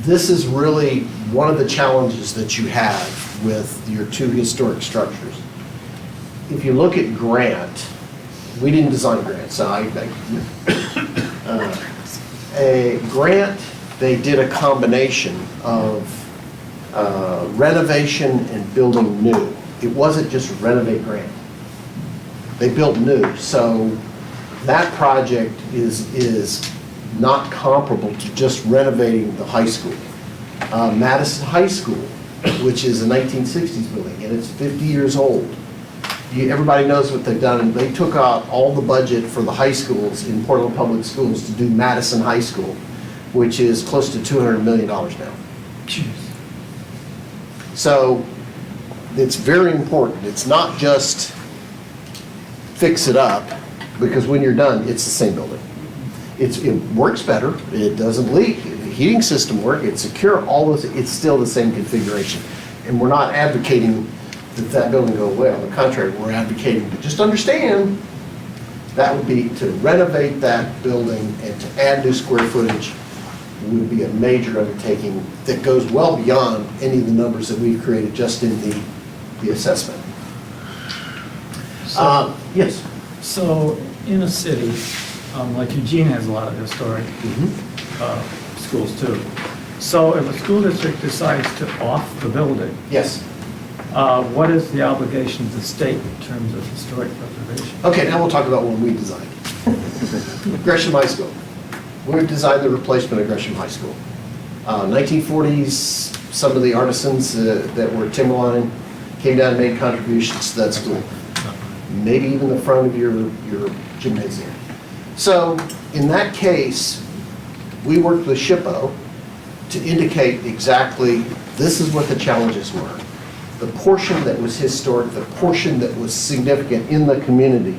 this is really one of the challenges that you have with your two historic structures. If you look at Grant, we didn't design Grant, so a Grant, they did a combination of renovation and building new. It wasn't just renovate Grant. They built new, so that project is not comparable to just renovating the high school. Madison High School, which is a 1960s building, and it's 50 years old. Everybody knows what they've done. They took out all the budget for the high schools in Portland Public Schools to do Madison High School, which is close to $200 million now. So it's very important. It's not just fix it up, because when you're done, it's the same building. It works better. It doesn't leak. The heating system works. It's secure. All those. It's still the same configuration. And we're not advocating that building go away. On the contrary, we're advocating to just understand that would be to renovate that building and to add new square footage would be a major undertaking that goes well beyond any of the numbers that we've created just in the assessment. Yes? So in a city, like Eugene has a lot of historic schools too. So if a school district decides to off the building, yes. What is the obligation of the state in terms of historic preservation? Okay, now we'll talk about what we designed. Gresham High School. We designed the replacement of Gresham High School. 1940s, some of the artisans that were timberline came down and made contributions to that school. Maybe even the front of your gymnasium. So in that case, we worked with SHPO to indicate exactly this is what the challenges were. The portion that was historic, the portion that was significant in the community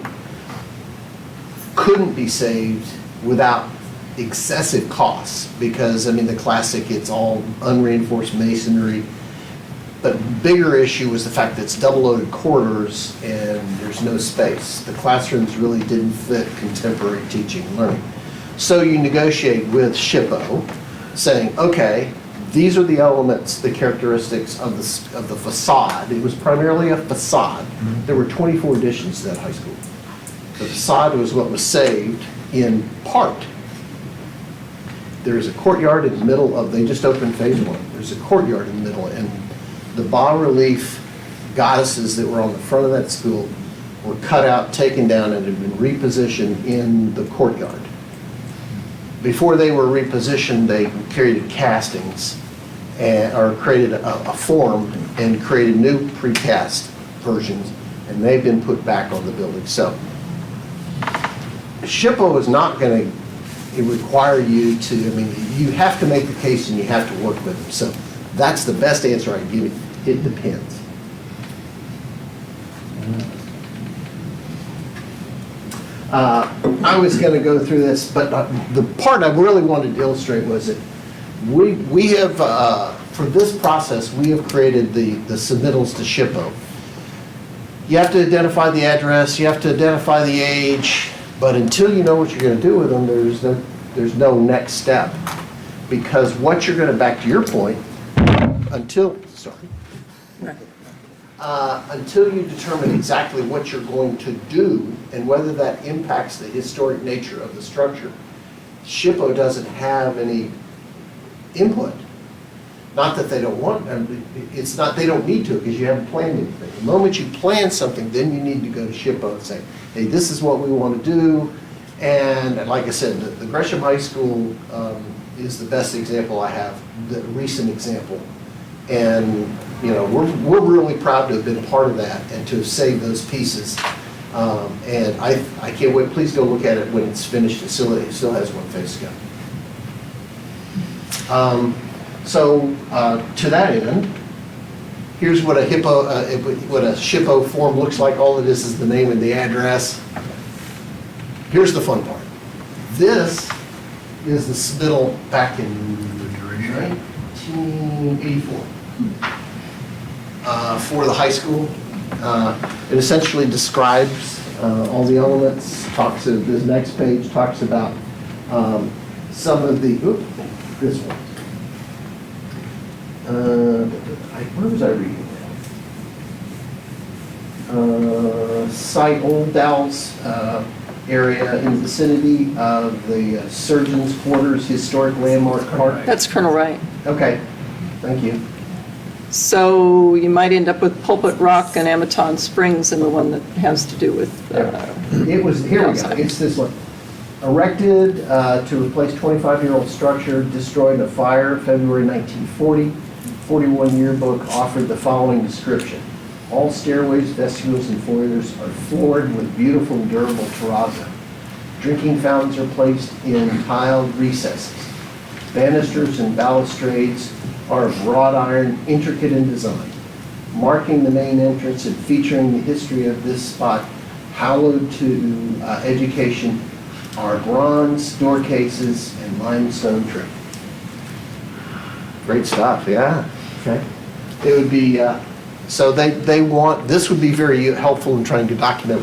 couldn't be saved without excessive costs because, I mean, the classic, it's all unreinforced masonry. But bigger issue was the fact that it's double-loaded corridors and there's no space. The classrooms really didn't fit contemporary teaching and learning. So you negotiate with SHPO saying, okay, these are the elements, the characteristics of the facade. It was primarily a facade. There were 24 additions to that high school. The facade was what was saved in part. There is a courtyard in the middle of, they just opened phase one. There's a courtyard in the middle, and the bas-relief goddesses that were on the front of that school were cut out, taken down, and had been repositioned in the courtyard. Before they were repositioned, they created castings or created a form and created new precast versions, and they've been put back on the building. So SHPO is not going to require you to, I mean, you have to make the case and you have to work with them. So that's the best answer I can give you. It depends. I was going to go through this, but the part I really wanted to illustrate was that we have, for this process, we have created the submittals to SHPO. You have to identify the address, you have to identify the age, but until you know what you're going to do with them, there's no next step. Because what you're going to, back to your point, until you determine exactly what you're going to do and whether that impacts the historic nature of the structure, SHPO doesn't have any input. Not that they don't want, it's not they don't need to because you haven't planned anything. The moment you plan something, then you need to go to SHPO and say, hey, this is what we want to do. And like I said, the Gresham High School is the best example I have, the recent example. And you know, we're really proud to have been a part of that and to have saved those pieces. And I can't wait. Please go look at it when it's finished. It still has one phase to go. So to that end, Here's what a SHPO form looks like. All it is the name and the address. Here's the fun part. This is the submittal back in 1984 for the high school. It essentially describes all the elements, this next page talks about some of the, this one. Where was I reading that? Site Old Dalles area in the vicinity of the Surgeon's Quarters Historic Landmark Park. That's Colonel Wright. Okay, thank you. So you might end up with Pulpit Rock and Matan Springs, and the one that has to do with. It was, here we go, it's this one. Erected to replace 25-year-old structure destroyed in a fire, February 1940. 41 yearbook offered the following description. All stairways, vestibules, and foyers are floored with beautiful and durable terrazzo. Drinking fountains are placed in tiled recesses. Banisters and balustrades are of wrought iron, intricate in design. Marking the main entrance and featuring the history of this spot, hallowed to education, are bronze door cases and limestone trim. Great stuff, yeah. Okay. It would be, so they want, this would be very helpful in trying to document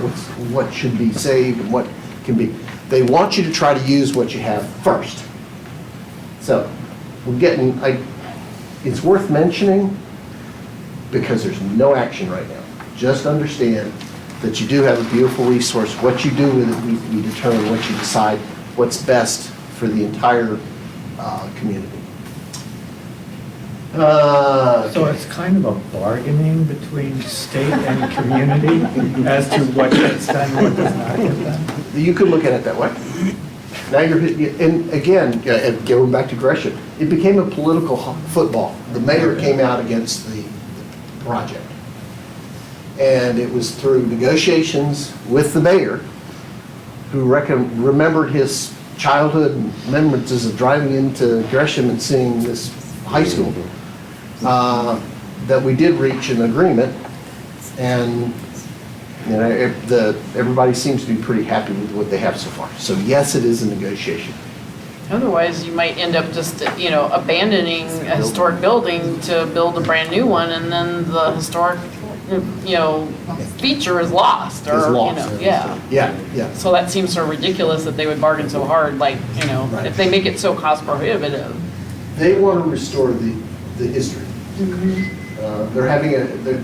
what should be saved and what can be. They want you to try to use what you have first. So we're getting, it's worth mentioning because there's no action right now. Just understand that you do have a beautiful resource. What you do with it needs to be determined once you decide what's best for the entire community. So it's kind of a bargaining between state and community as to what gets done, what does not get done. You could look at it that way. Now and again, going back to Gresham, it became a political football. The mayor came out against the project. And it was through negotiations with the mayor, who remembered his childhood remembrances of driving into Gresham and seeing this high school, that we did reach an agreement. And you know, everybody seems to be pretty happy with what they have so far. So yes, it is a negotiation. Otherwise, you might end up just, abandoning a historic building to build a brand new one, and then the historic, feature is lost, or, yeah. Yeah. So that seems so ridiculous that they would bargain so hard, if they make it so cost prohibitive. They want to restore the history. They're having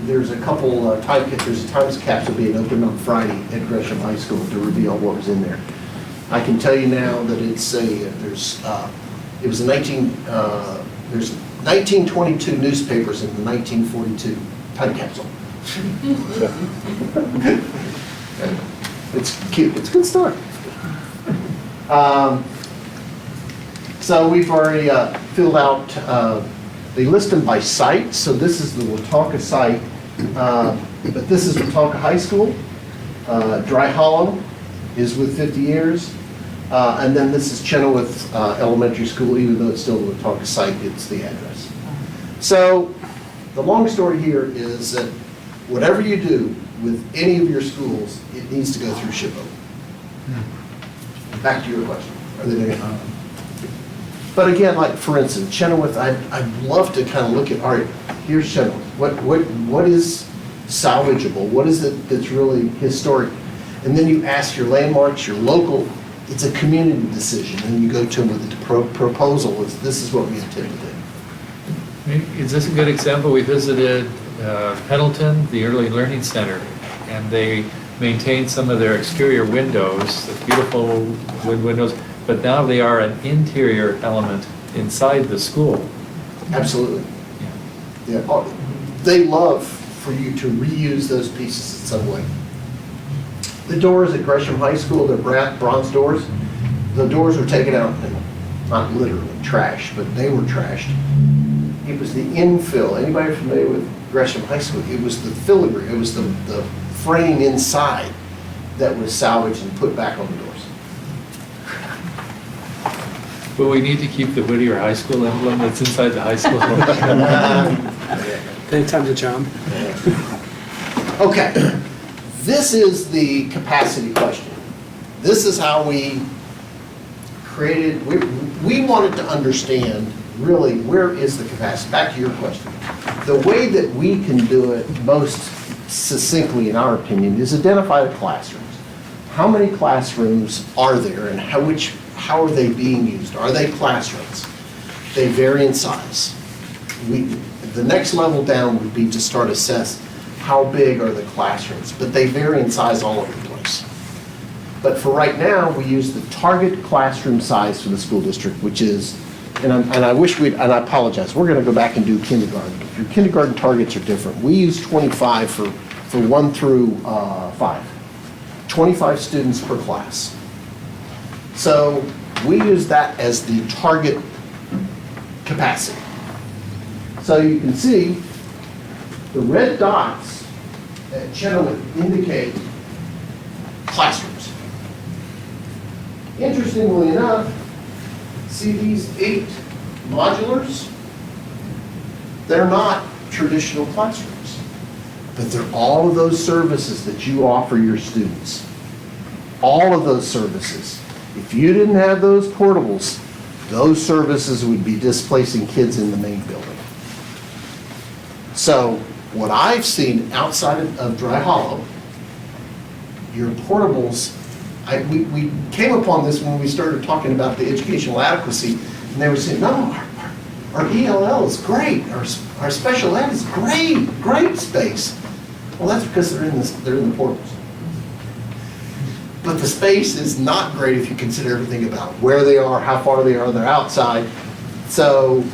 there's a couple there's a time capsule being opened on Friday at Gresham High School to reveal what was in there. I can tell you now that it was there's 1922 newspapers in the 1942 time capsule. It's cute. It's a good story. So we've already filled out, they list them by site. So this is the Wetumpka site, but this is Wetumpka High School. Dry Hollow is with 50 years. And then this is Chenoweth Elementary School, even though it's still the Wetumpka site, it's the address. So the long story here is that whatever you do with any of your schools, it needs to go through SHPO. Back to your question. Are they doing it? But again, like for instance, Chenoweth, I'd love to kind of look at, all right, here's Chenoweth. What is salvageable? What is it that's really historic? And then you ask your landmarks, your local, it's a community decision, and you go to them with a proposal. This is what we intend to do. Is this a good example? We visited Pendleton, the Early Learning Center, and they maintained some of their exterior windows, the beautiful wood windows, but now they are an interior element inside the school. Absolutely. Yeah. They love for you to reuse those pieces in some way. The doors at Gresham High School, they're bronze doors. The doors were taken out, and not literally trash, but they were trashed. It was the infill. Anybody familiar with Gresham High School? It was the filigree. It was the frame inside that was salvaged and put back on the doors. But we need to keep the Whittier High School emblem that's inside the high school. Third time's a charm. Okay, this is the capacity question. This is how we created, we wanted to understand really where is the capacity. Back to your question. The way that we can do it most succinctly, in our opinion, is identify the classrooms. How many classrooms are there and how are they being used? Are they classrooms? They vary in size. The next level down would be to start assess how big are the classrooms, but they vary in size all over the place. But for right now, we use the target classroom size for the school district, which is, and I wish we'd, and I apologize, we're going to go back and do kindergarten. Your kindergarten targets are different. We use 25 for 1 through 5. 25 students per class. So we use that as the target capacity. So you can see the red dots at Chenoweth indicate classrooms. Interestingly enough, see these 8 modulars? They're not traditional classrooms, but they're all of those services that you offer your students. All of those services. If you didn't have those portables, those services would be displacing kids in the main building. So what I've seen outside of Dry Hollow, your portables, we came upon this when we started talking about the educational adequacy, and they were saying, no, our ELL is great, our special ed is great space. Well, that's because they're in the portables. But the space is not great if you consider everything about where they are, how far they are, they're outside. So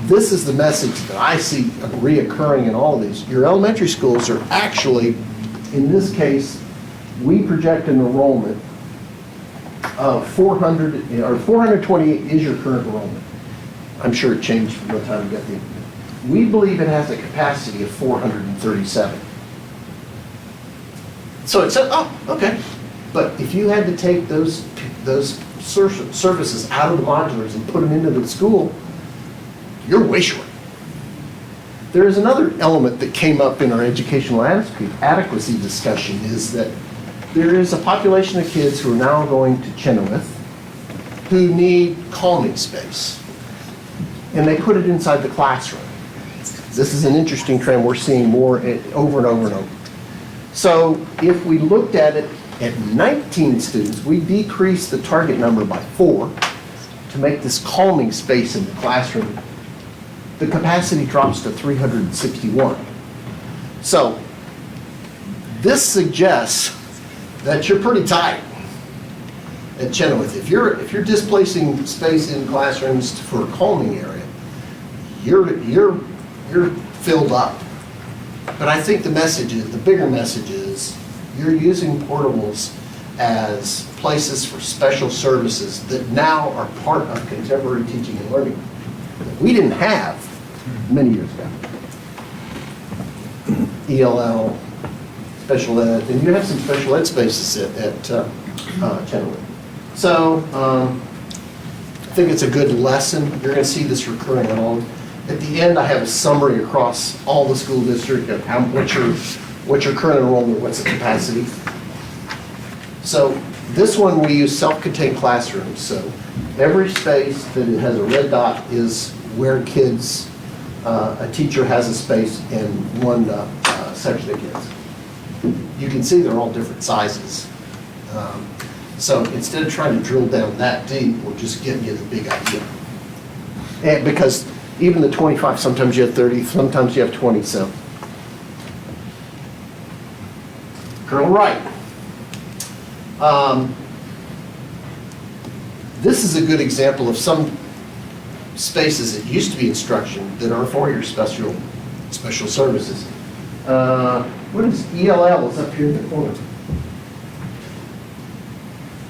this is the message that I see reoccurring in all of these. Your elementary schools are actually, in this case, we project an enrollment of 400, or 428 is your current enrollment. I'm sure it changed from the time we got the, we believe it has a capacity of 437. So it said, oh, okay. But if you had to take those services out of the modulars and put them into the school, you're way short. There is another element that came up in our educational adequacy discussion, is that there is a population of kids who are now going to Chenoweth who need calming space, and they put it inside the classroom. This is an interesting trend we're seeing more over and over and over. So if we looked at it at 19 students, we decreased the target number by 4 to make this calming space in the classroom. The capacity drops to 361. So this suggests that you're pretty tight at Chenoweth. If you're displacing space in classrooms for a calming area, you're filled up. But I think the message is, the bigger message is, you're using portables as places for special services that now are part of contemporary teaching and learning that we didn't have many years ago. ELL, special ed, and you have some special ed spaces at Chenoweth. So I think it's a good lesson. You're going to see this recurring on all. At the end, I have a summary across all the school district of what's your current enrollment, what's the capacity. So this one we use self-contained classrooms. So every space that it has a red dot is where kids, a teacher has a space in one section of kids. You can see they're all different sizes. So instead of trying to drill down that deep, we're just getting you the big idea. And because even the 25, sometimes you have 30, sometimes you have 20, so. Colonel Wright. This is a good example of some spaces that used to be instruction that are for your special services. What is ELL? It's up here in the corner.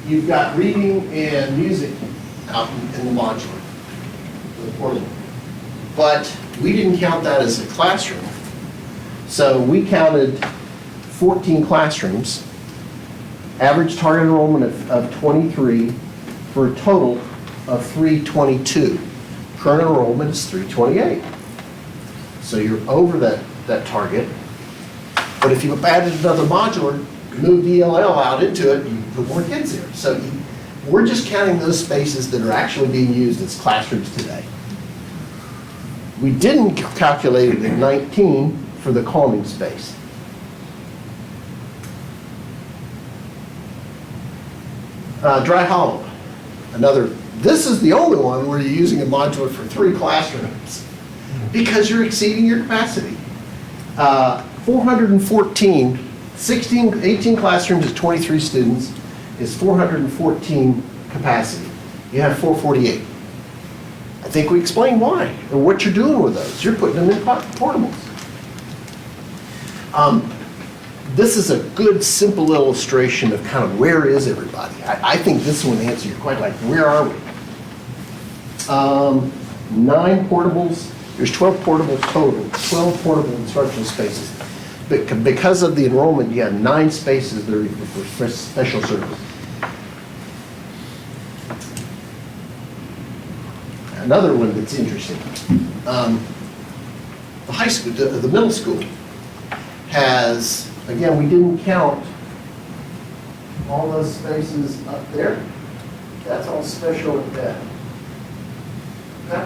You've got reading and music out in the modular, the portable. But we didn't count that as a classroom. So we counted 14 classrooms, average target enrollment of 23, for a total of 322. Current enrollment is 328. So you're over that target. But if you've added another modular, move the ELL out into it, you put more kids there. So we're just counting those spaces that are actually being used as classrooms today. We didn't calculate it in 19 for the calming space. Dry hollow, this is the only one where you're using a modular for 3 classrooms because you're exceeding your capacity. 414, 18 classrooms is 23 students, is 414 capacity. You have 448. I think we explained why and what you're doing with those. You're putting them in portables. This is a good, simple illustration of kind of where is everybody. I think this one answers your question, like where are we? 9 portables, there's 12 portables total, 12 portable instructional spaces. But because of the enrollment, you have 9 spaces that are for special service. Another one that's interesting, the high school, the middle school has, again, we didn't count all those spaces up there. That's all special ed. Okay? I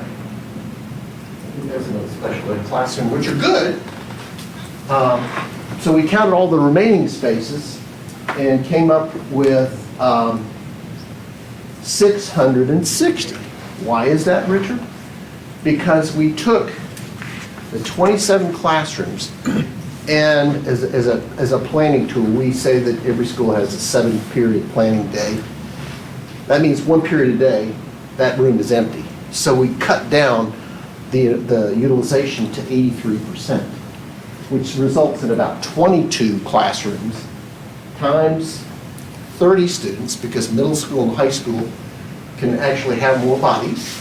think there's another special ed classroom, which are good. So we counted all the remaining spaces and came up with 660. Why is that, Richard? Because we took the 27 classrooms, and as a planning tool, we say that every school has a 7-period planning day. That means 1 period a day, that room is empty. So we cut down the utilization to 83%, which results in about 22 classrooms times 30 students, because middle school and high school can actually have more bodies.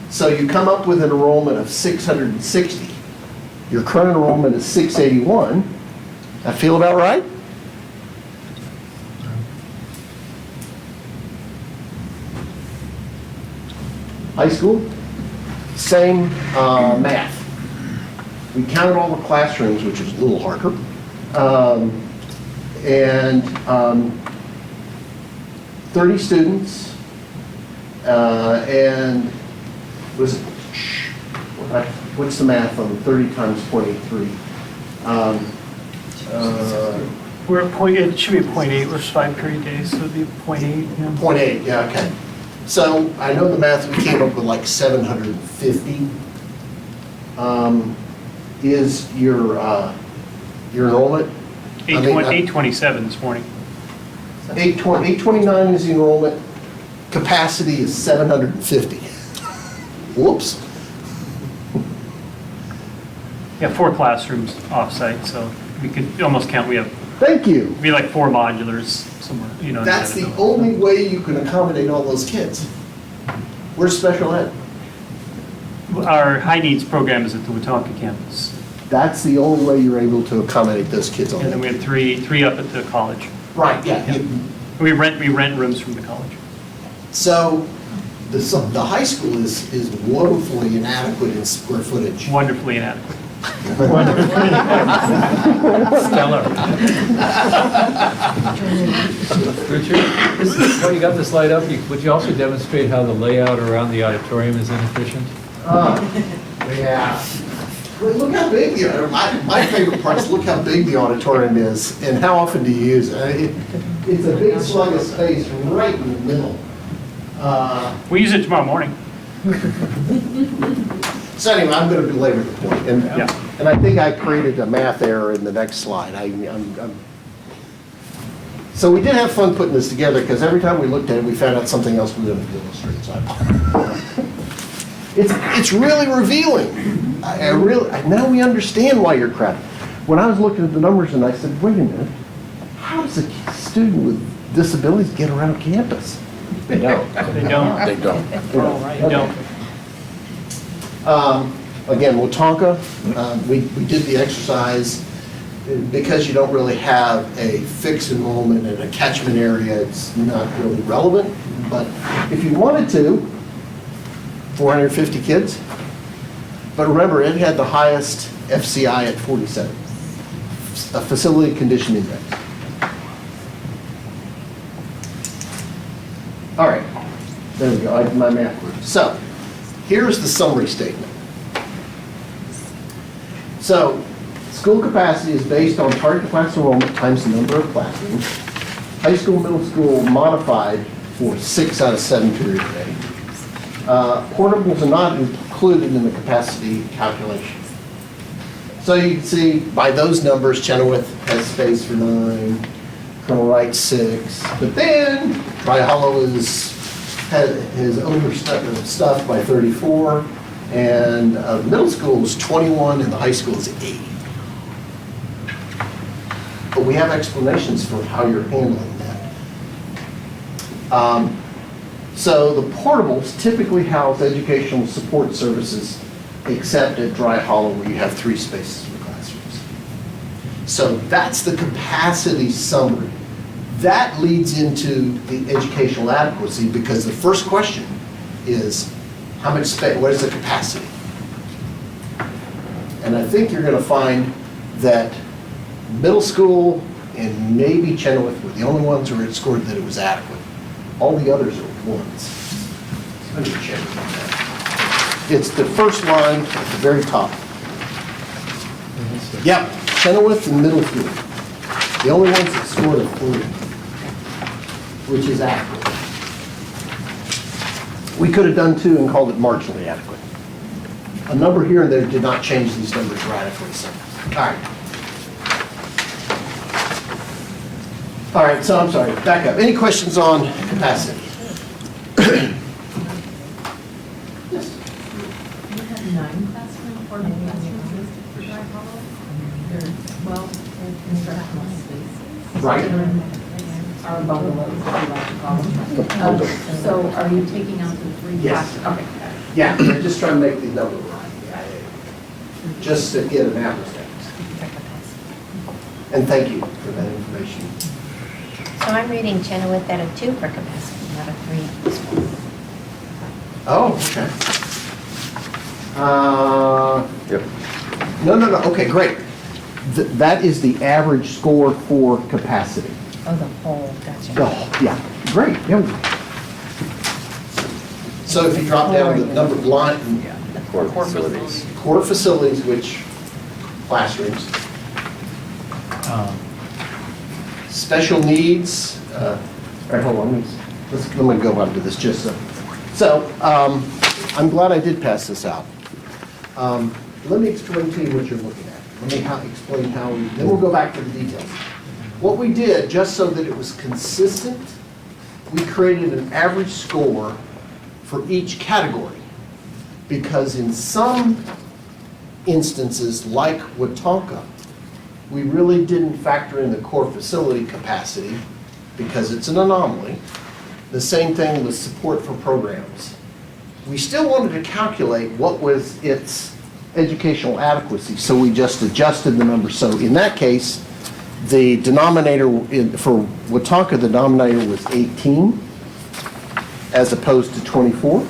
So you come up with an enrollment of 660. Your current enrollment is 681. That feel about right? High school, same math. We counted all the classrooms, which is a little harder. And 30 students, and what's the math on 30 times 0.83? We're at it should be 0.8, we're 5-period days, so it'd be 0.8. Yeah. 0.8, yeah, okay. So I know the math, we came up with like 750. Is your enrollment? 827 this morning. 829 is the enrollment. Capacity is 750. Whoops. Yeah, 4 classrooms off-site, so we could almost count, we have. Thank you. Be like 4 modulars somewhere, you know. That's the only way you can accommodate all those kids. Where's special ed? Our high needs program is at the Wetumpka campus. That's the only way you're able to accommodate those kids on And then we have 3 up at the college. Right, yeah. We rent rooms from the college. So the high school is woefully inadequate in square footage. Wonderfully inadequate. Stellar. Richard, when you got the slide up, would you also demonstrate how the layout around the auditorium is inefficient? Yeah. Well, look how big my favorite part is look how big the auditorium is and how often do you use it. It's a big slug of space right in the middle. We use it tomorrow morning. So anyway, I'm going to belabor the point. And I think I created a math error in the next slide. So we did have fun putting this together because every time we looked at it, we found out something else we didn't illustrate. So it's really revealing. Now we understand why you're crowded. When I was looking at the numbers and I said, wait a minute, how does a student with disabilities get around campus? They don't. They don't. They don't. They don't. Again, Wetumpka, we did the exercise. Because you don't really have a fixed enrollment and a catchment area, it's not really relevant. But if you wanted to, 450 kids, But remember, it had the highest FCI at 47, a facility condition index. All right, there we go, my math group. So, here's the summary statement. So, school capacity is based on target class enrollment times the number of classrooms. High school, middle school modified for 6 out of 7 period a day. Portables are not included in the capacity calculation. So you can see by those numbers, Chenoweth has space for 9, Colonel Wright 6, but then Tri-Hollow has overstuffed by 34, and the middle school is 21 and the high school is 80. But we have explanations for how you're handling that. So the portables typically house educational support services, except at Dry Hollow where you have 3 spaces for classrooms. So that's the capacity summary. That leads into the educational adequacy because the first question is, how much space, what is the capacity? And I think you're going to find that middle school and maybe Chenoweth were the only ones who had scored that it was adequate. All the others are ones. Let me check on that. It's the first line at the very top. Yep, Chenoweth and middle school. The only ones that scored a 3, which is adequate. We could have done 2 and called it marginally adequate. A number here and there did not change these numbers radically. So, all right. All right, so I'm sorry, back up. Any questions on capacity? Yes. You have 9 classrooms or maybe classrooms for Dry Hollow? There are 12 instructional spaces. Right. Are bungalows, if you like to call them. So are you taking out the 3 Yes. classrooms? Okay. Yeah, I'm just trying to make the number right. Just to get an apples to apples. And thank you for that information. So I'm reading Chenoweth at a 2 for capacity, not a 3 at this point. Oh, okay. Yep. No, okay, great. That is the average score for capacity. Oh, the whole, gotcha. Oh, yeah, great. Yeah. So if you drop down the number of line, Core facilities. core facilities, which classrooms, special needs. All right, hold on. Let me go on to this just so. So I'm glad I did pass this out. Let me explain to you what you're looking at. Let me explain how we, then we'll go back to the details. What we did, just so that it was consistent, we created an average score for each category. Because in some instances, like Watonka, we really didn't factor in the core facility capacity because it's an anomaly. The same thing with support for programs. We still wanted to calculate what was its educational adequacy, so we just adjusted the number. So in that case, the denominator, for Watonka, the denominator was 18 as opposed to 24.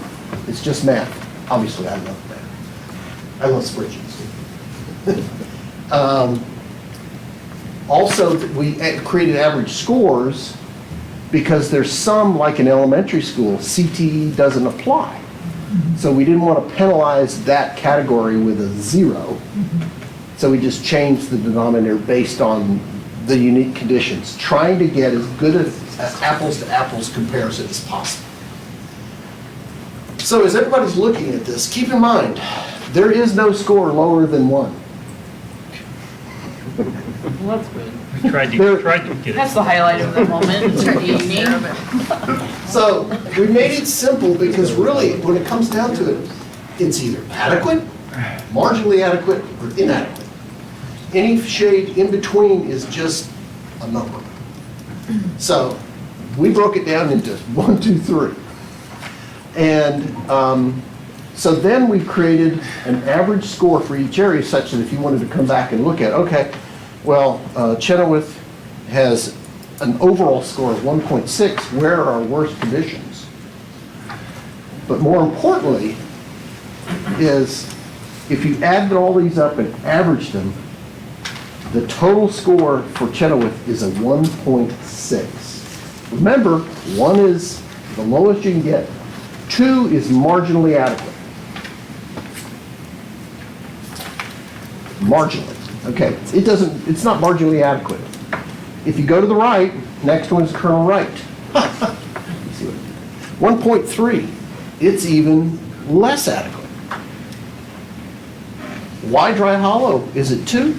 It's just math. Obviously, I love math. I love spreadsheets. Also, we created average scores because there's some, like in elementary school, CTE doesn't apply. So we didn't want to penalize that category with a 0. So we just changed the denominator based on the unique conditions, trying to get as good as apples to apples comparison as possible. So as everybody's looking at this, keep in mind, there is no score lower than 1. Well, that's good. We tried to get it. That's the highlight of the moment, it's the evening. So we made it simple because really, when it comes down to it, it's either adequate, marginally adequate, or inadequate. Any shade in between is just a number. So we broke it down into 1, 2, 3. And so then we created an average score for each area such that if you wanted to come back and look at, okay, well, Chenoweth has an overall score of 1.6. Where are our worst conditions? But more importantly is if you added all these up and averaged them, the total score for Chenoweth is a 1.6. Remember, 1 is the lowest you can get. 2 is marginally adequate. Marginally. Okay, it's not marginally adequate. If you go to the right, next one is Colonel Wright. 1.3, it's even less adequate. Why Dry Hollow? Is it 2?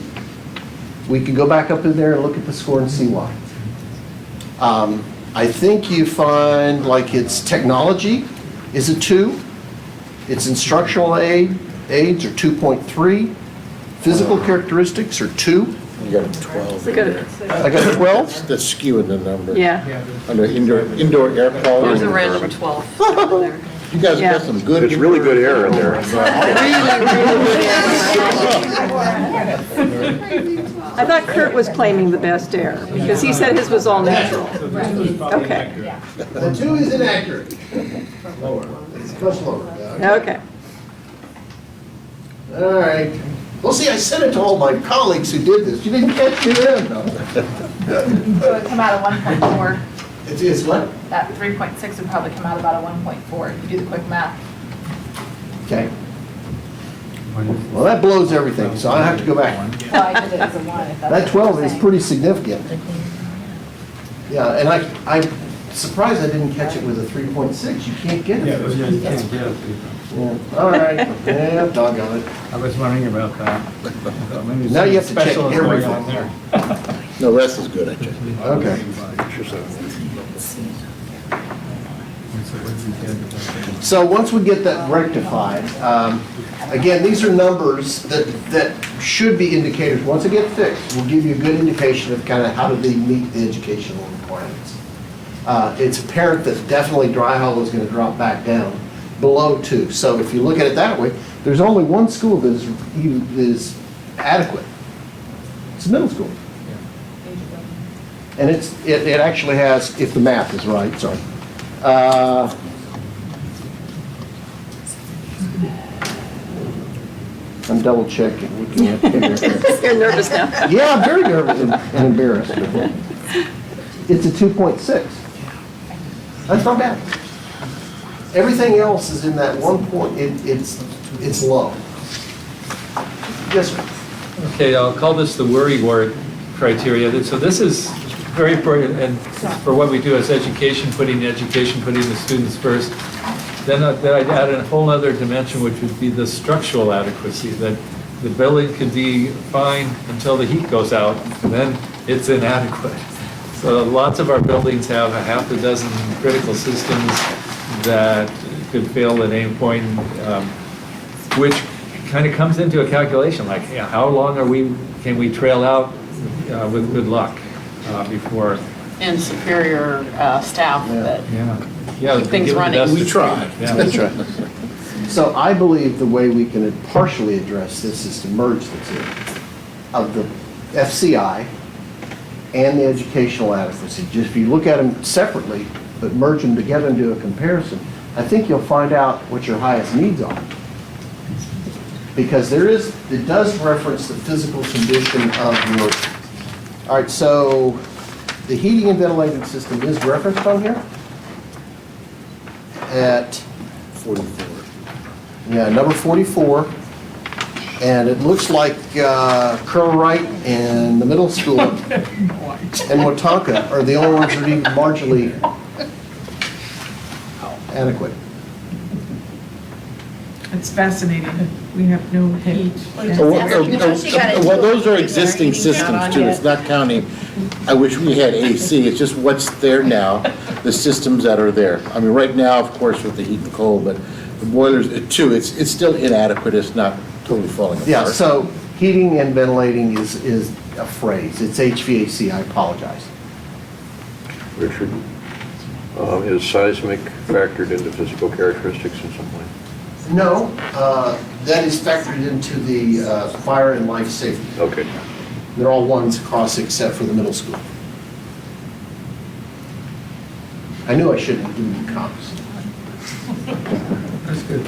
We can go back up in there and look at the score and see why. I think you find like its technology is a 2. Its instructional aids are 2.3. Physical characteristics are 2. You got a 12. Look at it. I got a 12? That's skewing the number. Yeah. Under indoor air quality. There's a random 12 there. You guys got some good. There's really good air in there. I thought Kurt was claiming the best air, because he said his was all natural. Okay, The 2 is inaccurate. Lower. It's much lower. okay. All right. Well, see, I sent it to all my colleagues who did this. You didn't catch me then. No. So it come out of 1.4. It's what? That 3.6 would probably come out about a 1.4 if you do the quick math. Okay. Well, that blows everything, so I have to go back. So I did it as a 1. If that's That 12 what is you're pretty significant. Yeah, and I'm surprised I didn't catch it with a 3.6. You can't get it. Yeah. All right. Yeah, doggone it. I was wondering about that. Now you have to check Special is going everything. on there. No, rest is good, I checked. Okay. So once we get that rectified, again, these are numbers that should be indicators. Once they get fixed, we'll give you a good indication of kind of how do they meet the educational requirements. It's apparent that definitely Dry Hollow is going to drop back down below 2. So if you look at it that way, there's only one school that is adequate. It's the middle school. And it actually has, if the math is right, sorry. I'm double checking. You're nervous now. Yeah, I'm very nervous and embarrassed. It's a 2.6. That's not bad. Everything else is in that 1 point. It's low. Yes, sir. Okay, I'll call this the worry wart criteria. So this is very important, and for what we do as education, putting the students first. Then I'd add a whole other dimension, which would be the structural adequacy, that the building could be fine until the heat goes out, and then it's inadequate. So lots of our buildings have a half a dozen critical systems that could fail at any point, which kind of comes into a calculation, like how long can we trail out with good luck before. And superior staff that Yeah, keep things running. We try. Yeah. That's right. So I believe the way we can partially address this is to merge the two of the FCI and the educational adequacy. Just if you look at them separately, but merge them together and do a comparison, I think you'll find out what your highest needs are. Because it does reference the physical condition of your, all right, so the heating and ventilation system is referenced on here at 44. Yeah, number 44. And it looks like Colonel Wright and the middle school and Watonka are the only ones that are even marginally adequate. It's fascinating. We have no heat. Well, those are existing systems too, it's not counting, I wish we had AC, it's just what's there now, the systems that are there. I mean, right now, of course, with the heat and cold, but the boilers, too, it's still inadequate, it's not totally falling apart. Yeah, so heating and ventilating is a phrase. It's HVAC, I apologize. Richard, is seismic factored into physical characteristics in some way? No, that is factored into the fire and life safety. Okay. They're all ones across except for the middle school. I knew I shouldn't do the comps. That's good.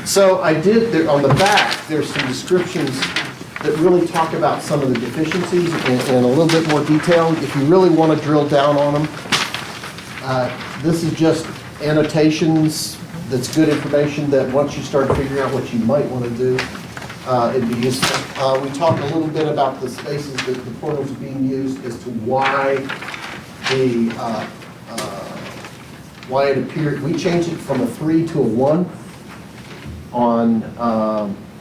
So I did, on the back, there's some descriptions that really talk about some of the deficiencies in a little bit more detail. If you really want to drill down on them, this is just annotations. That's good information that once you start figuring out what you might want to do, it'd be useful. We talked a little bit about the spaces that the portals are being used as to why why it appeared. We changed it from a 3 to a 1 on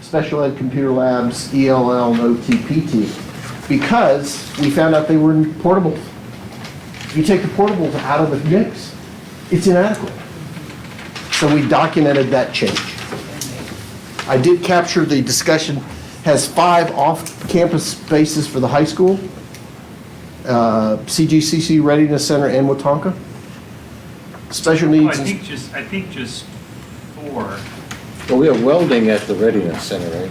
special ed computer labs, ELL, and OTPT, because we found out they were in portables. If you take the portables out of the mix, it's inadequate. So we documented that change. I did capture the discussion, has 5 off-campus spaces for the high school, CGCC Readiness Center and Watonka. Special needs. I think just 4. Well, we have welding at the Readiness Center, right?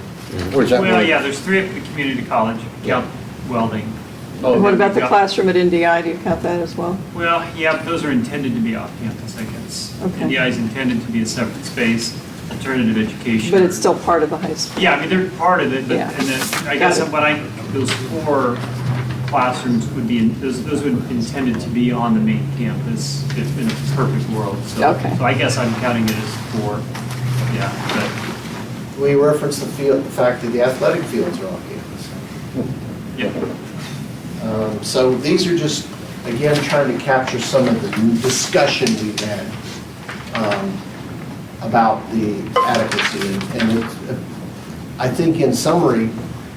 Or is that Well, one? yeah, there's 3 at the community college, count welding. And what about the classroom at NDI? Do you count that as well? Well, yeah, but those are intended to be off-campus, I guess. Okay. NDI is intended to be a separate space, alternative education. But it's still part of the high school. Yeah, I mean, they're part of it, but, Yeah. and then, I guess Got it. those 4 classrooms would be, those would intended to be on the main campus if in a perfect world. So, Okay. So I guess I'm counting it as 4, yeah, but. We referenced the fact that the athletic fields are off campus. Yeah. So these are just, again, trying to capture some of the discussion we've had about the adequacy. And I think in summary,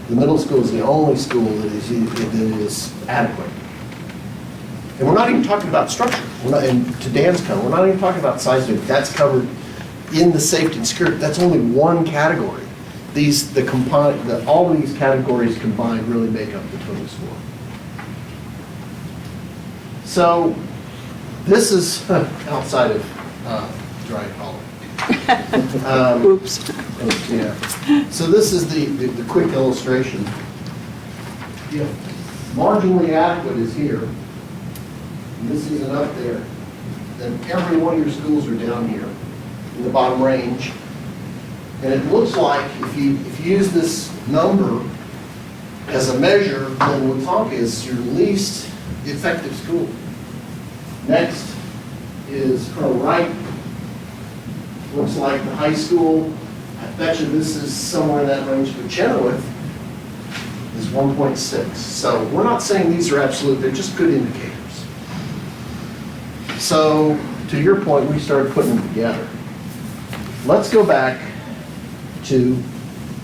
the middle school is the only school that is adequate. And we're not even talking about structure. And to Dan's comment, we're not even talking about seismic. That's covered in the safety and security. That's only one category. All of these categories combined really make up the total score. So this is outside of dry hollow. Oops. Yeah. So this is the quick illustration. Yeah. Marginally adequate is here. And this isn't up there. Then every one of your schools are down here in the bottom range. And it looks like if you use this number as a measure, then Watonka is your least effective school. Next is Colonel Wright. Looks like the high school. I bet you this is somewhere in that range, but Chenoweth is 1.6. So we're not saying these are absolute, they're just good indicators. So to your point, we started putting them together. Let's go back to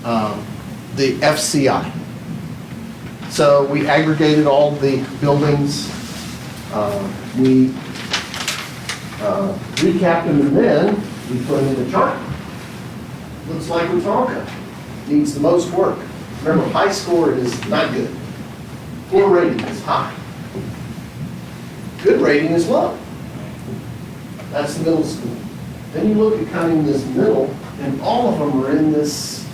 the FCI. So we aggregated all the buildings. We recapped them, and then we put them in the chart. Looks like Watonka needs the most work. Remember, high score is not good. Poor rating is high. Good rating is low. That's the middle school. Then you look at kind of this middle, and all of them are in this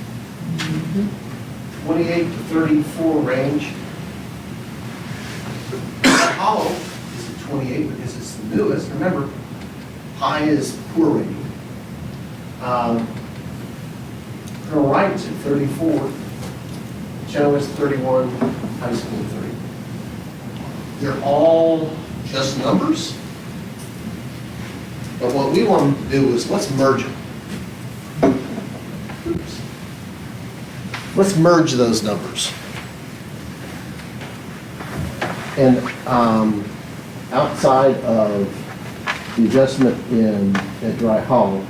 28 to 34 range. Hollow is at 28 because it's the newest. Remember, high is poor rating. Colonel Wright's at 34. Chenoweth's 31. High school 30. They're all just numbers. But what we want to do is let's merge them. Oops. Let's merge those numbers. And outside of the adjustment at Dry Hollow,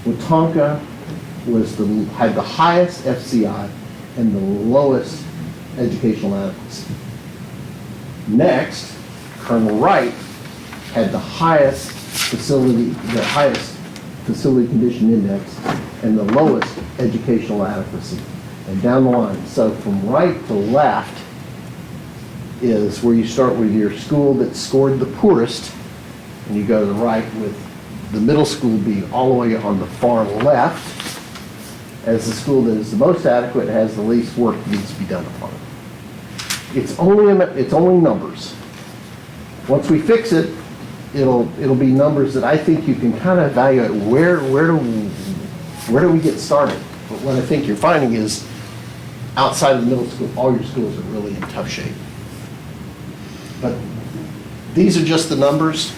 Watonka had the highest FCI and the lowest educational adequacy. Next, Colonel Wright had the highest facility condition index and the lowest educational adequacy. And down the line. So from right to left is where you start with your school that scored the poorest, and you go to the right with the middle school being all the way on the far left as the school that is the most adequate, has the least work that needs to be done upon it. It's only numbers. Once we fix it, it'll be numbers that I think you can kind of evaluate where do where do we get started? But what I think you're finding is outside of the middle school, all your schools are really in tough shape. But these are just the numbers.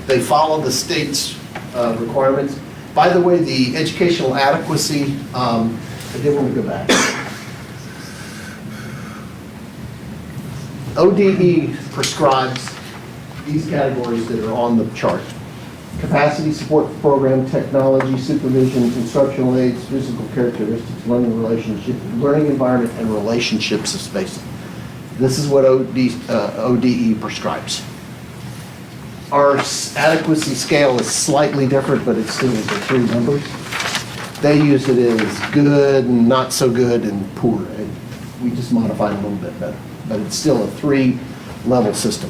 They follow the state's requirements. By the way, the educational adequacy, I did want to go back. ODE prescribes these categories that are on the chart. Capacity support program, technology, supervision, instructional aids, physical characteristics, learning relationship, learning environment, and relationships of space. This is what ODE prescribes. Our adequacy scale is slightly different, but it's still the three numbers. They use it as good, and not so good, and poor. We just modified it a little bit better, but it's still a three-level system.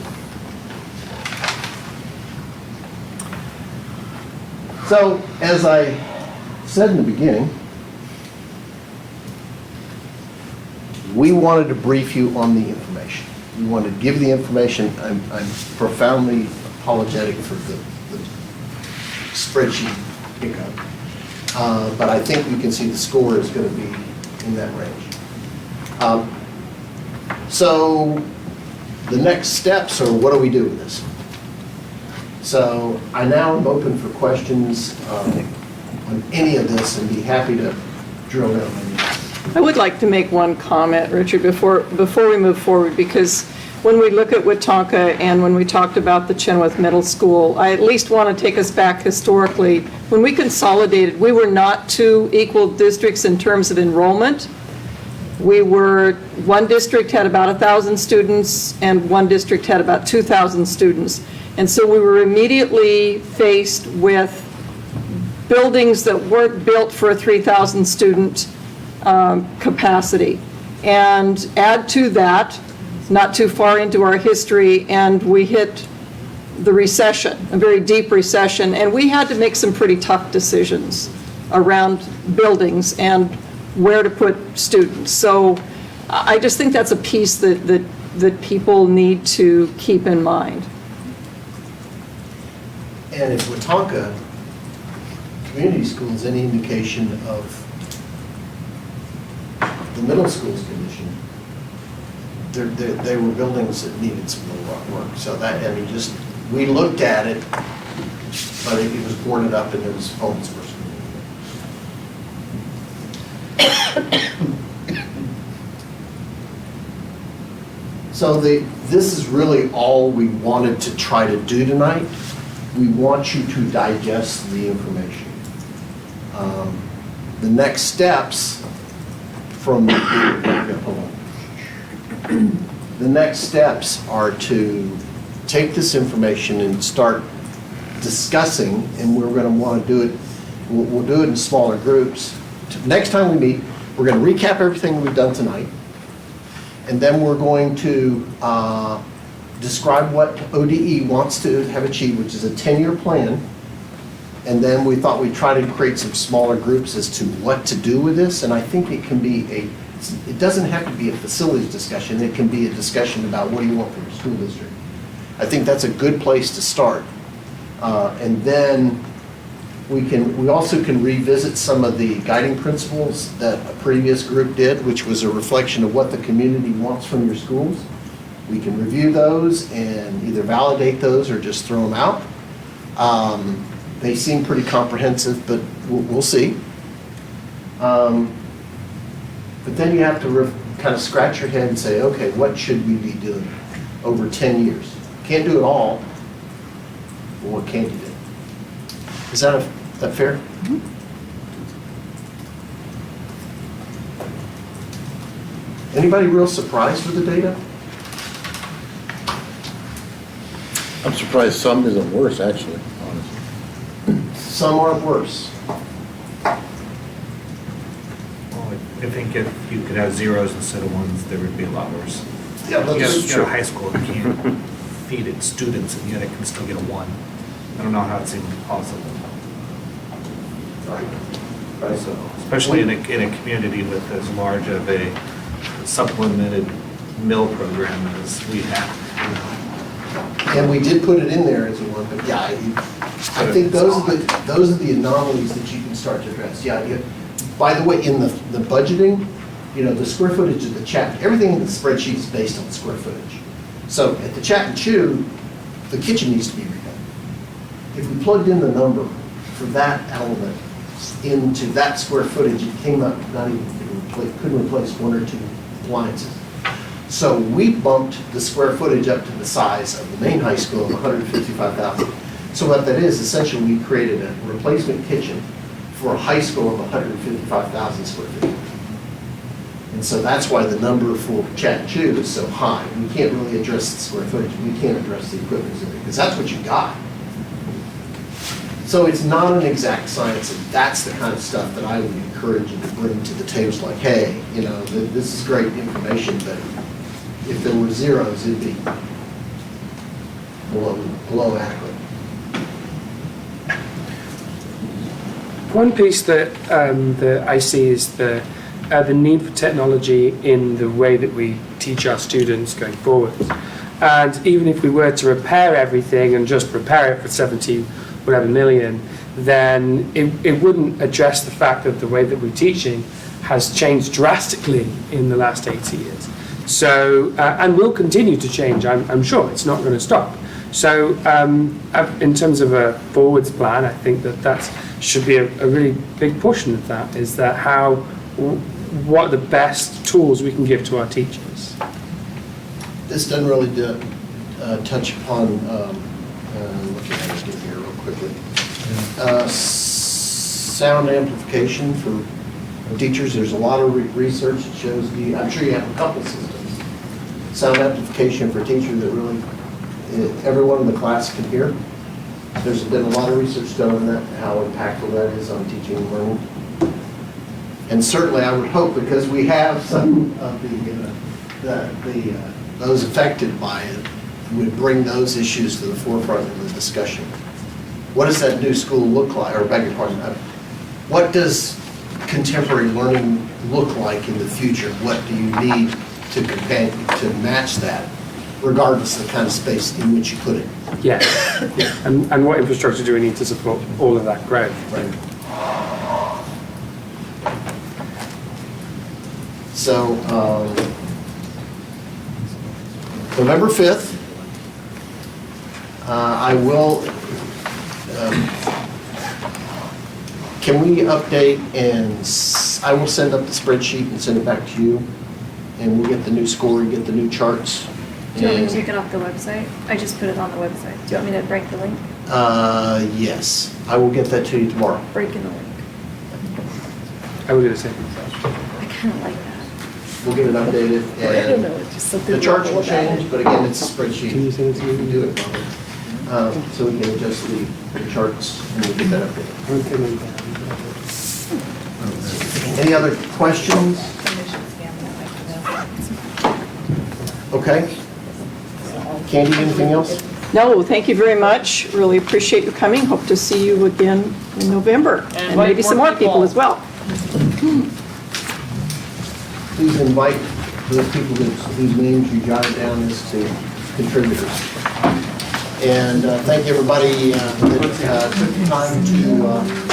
So, as I said in the beginning, we wanted to brief you on the information. We wanted to give the information. I'm profoundly apologetic for the spreadsheet hiccup. But I think we can see the score is going to be in that range. So the next steps are, what do we do with this? So I now am open for questions on any of this and be happy to drill down on you. I would like to make one comment, Richard, before we move forward, because when we look at Wetumpka and when we talked about the Chenoweth Middle School, I at least want to take us back historically. When we consolidated, we were not two equal districts in terms of enrollment. One district had about 1,000 students and one district had about 2,000 students. And so we were immediately faced with buildings that weren't built for a 3,000 student capacity. And add to that, not too far into our history, and we hit the recession, a very deep recession, and we had to make some pretty tough decisions around buildings and where to put students. So I just think that's a piece that people need to keep in mind. And if Wetumpka Community School is any indication of the middle school's condition, they were buildings that needed some little work. So that, I mean, just, we looked at it, but it was boarded up and it was homes for So this is really all we wanted to try to do tonight. We want you to digest the information. The next steps from the next steps are to take this information and start discussing, and we're going to want to do it, we'll do it in smaller groups. Next time we meet, we're going to recap everything we've done tonight, and then we're going to describe what ODE wants to have achieved, which is a 10-year plan, and then we thought we'd try to create some smaller groups as to what to do with this, and I think it can be it doesn't have to be a facilities discussion, it can be a discussion about what do you want from your school district. I think that's a good place to start. And then we also can revisit some of the guiding principles that a previous group did, which was a reflection of what the community wants from your schools. We can review those and either validate those or just throw them out. They seem pretty comprehensive, but we'll see. But then you have to kind of scratch your head and say, okay, what should we be doing over 10 years? Can't do it all, but what can you do? Is that fair? Mm-hmm. Anybody real surprised with the data? I'm surprised some isn't worse, actually, honestly. Some aren't worse. I think if you could have zeros instead of ones, there would be a lot worse. Yeah, you that's got true. a high school that can't feed its students, and yet it can still get a 1. I don't know how it's even possible. Right. So, especially in a community with as large of a supplemented mill program as we have. And we did put it in there as a one, but yeah, I think those are the anomalies that you can start to address. Yeah, by the way, in the budgeting, the square footage of the chat, everything in the spreadsheet is based on square footage. So at the Chat and Chew, the kitchen needs to be redone. If we plugged in the number for that element into that square footage, it came up not even, couldn't replace one or two appliances. So we bumped the square footage up to the size of the main high school of 155,000. So what that is, essentially we created a replacement kitchen for a high school of 155,000 square feet. And so that's why the number for Chat and Chew is so high. We can't really address the square footage. We can't address the equipment, because that's what you got. So it's not an exact science, and that's the kind of stuff that I would encourage you to bring to the table. It's like, hey, this is great information, but if there were zeros, it'd be below adequate. One piece that I see is the need for technology in the way that we teach our students going forward. And even if we were to repair everything and just repair it for 70 whatever million, then it wouldn't address the fact that the way that we're teaching has changed drastically in the last 80 years. So, and will continue to change, I'm sure. It's not going to stop. So in terms of a forwards plan, I think that should be a really big portion of that, is that what are the best tools we can give to our teachers. This doesn't really touch upon, looking at it here real quickly, sound amplification for teachers. There's a lot of research that shows I'm sure you have a couple systems. Sound amplification for teachers that really everyone in the class can hear. There's been a lot of research done on that, how impactful that is on teaching and learning. And certainly I would hope, because we have some of those affected by it, would bring those issues to the forefront of the discussion. What does that new school look like, or beg your pardon, what does contemporary learning look like in the future? What do you need to match that, regardless of the kind of space in which you put it? Yeah. And what infrastructure do we need to support all of that growth? Right. So, November 5th, I will, can we update, and I will send up the spreadsheet and send it back to you, and we'll get the new score, and get the new charts. Do you want me to take it off the website? I just put it on the website. Do you want me to break the link? Yes, I will get that to you tomorrow. Breaking the link. I will do the same. I kind of like that. We'll get it updated, I don't know, it's just something the charts will about it. change, but again, it's a spreadsheet. Can you send it to me? We can do it, so we can adjust the charts and we'll get that updated. Any other questions? Okay. Candy, anything else? No, thank you very much. Really appreciate you coming. Hope to see you again in November. And maybe some more people as well. Please invite those people whose names you jotted down as to contributors. And thank everybody that took the time to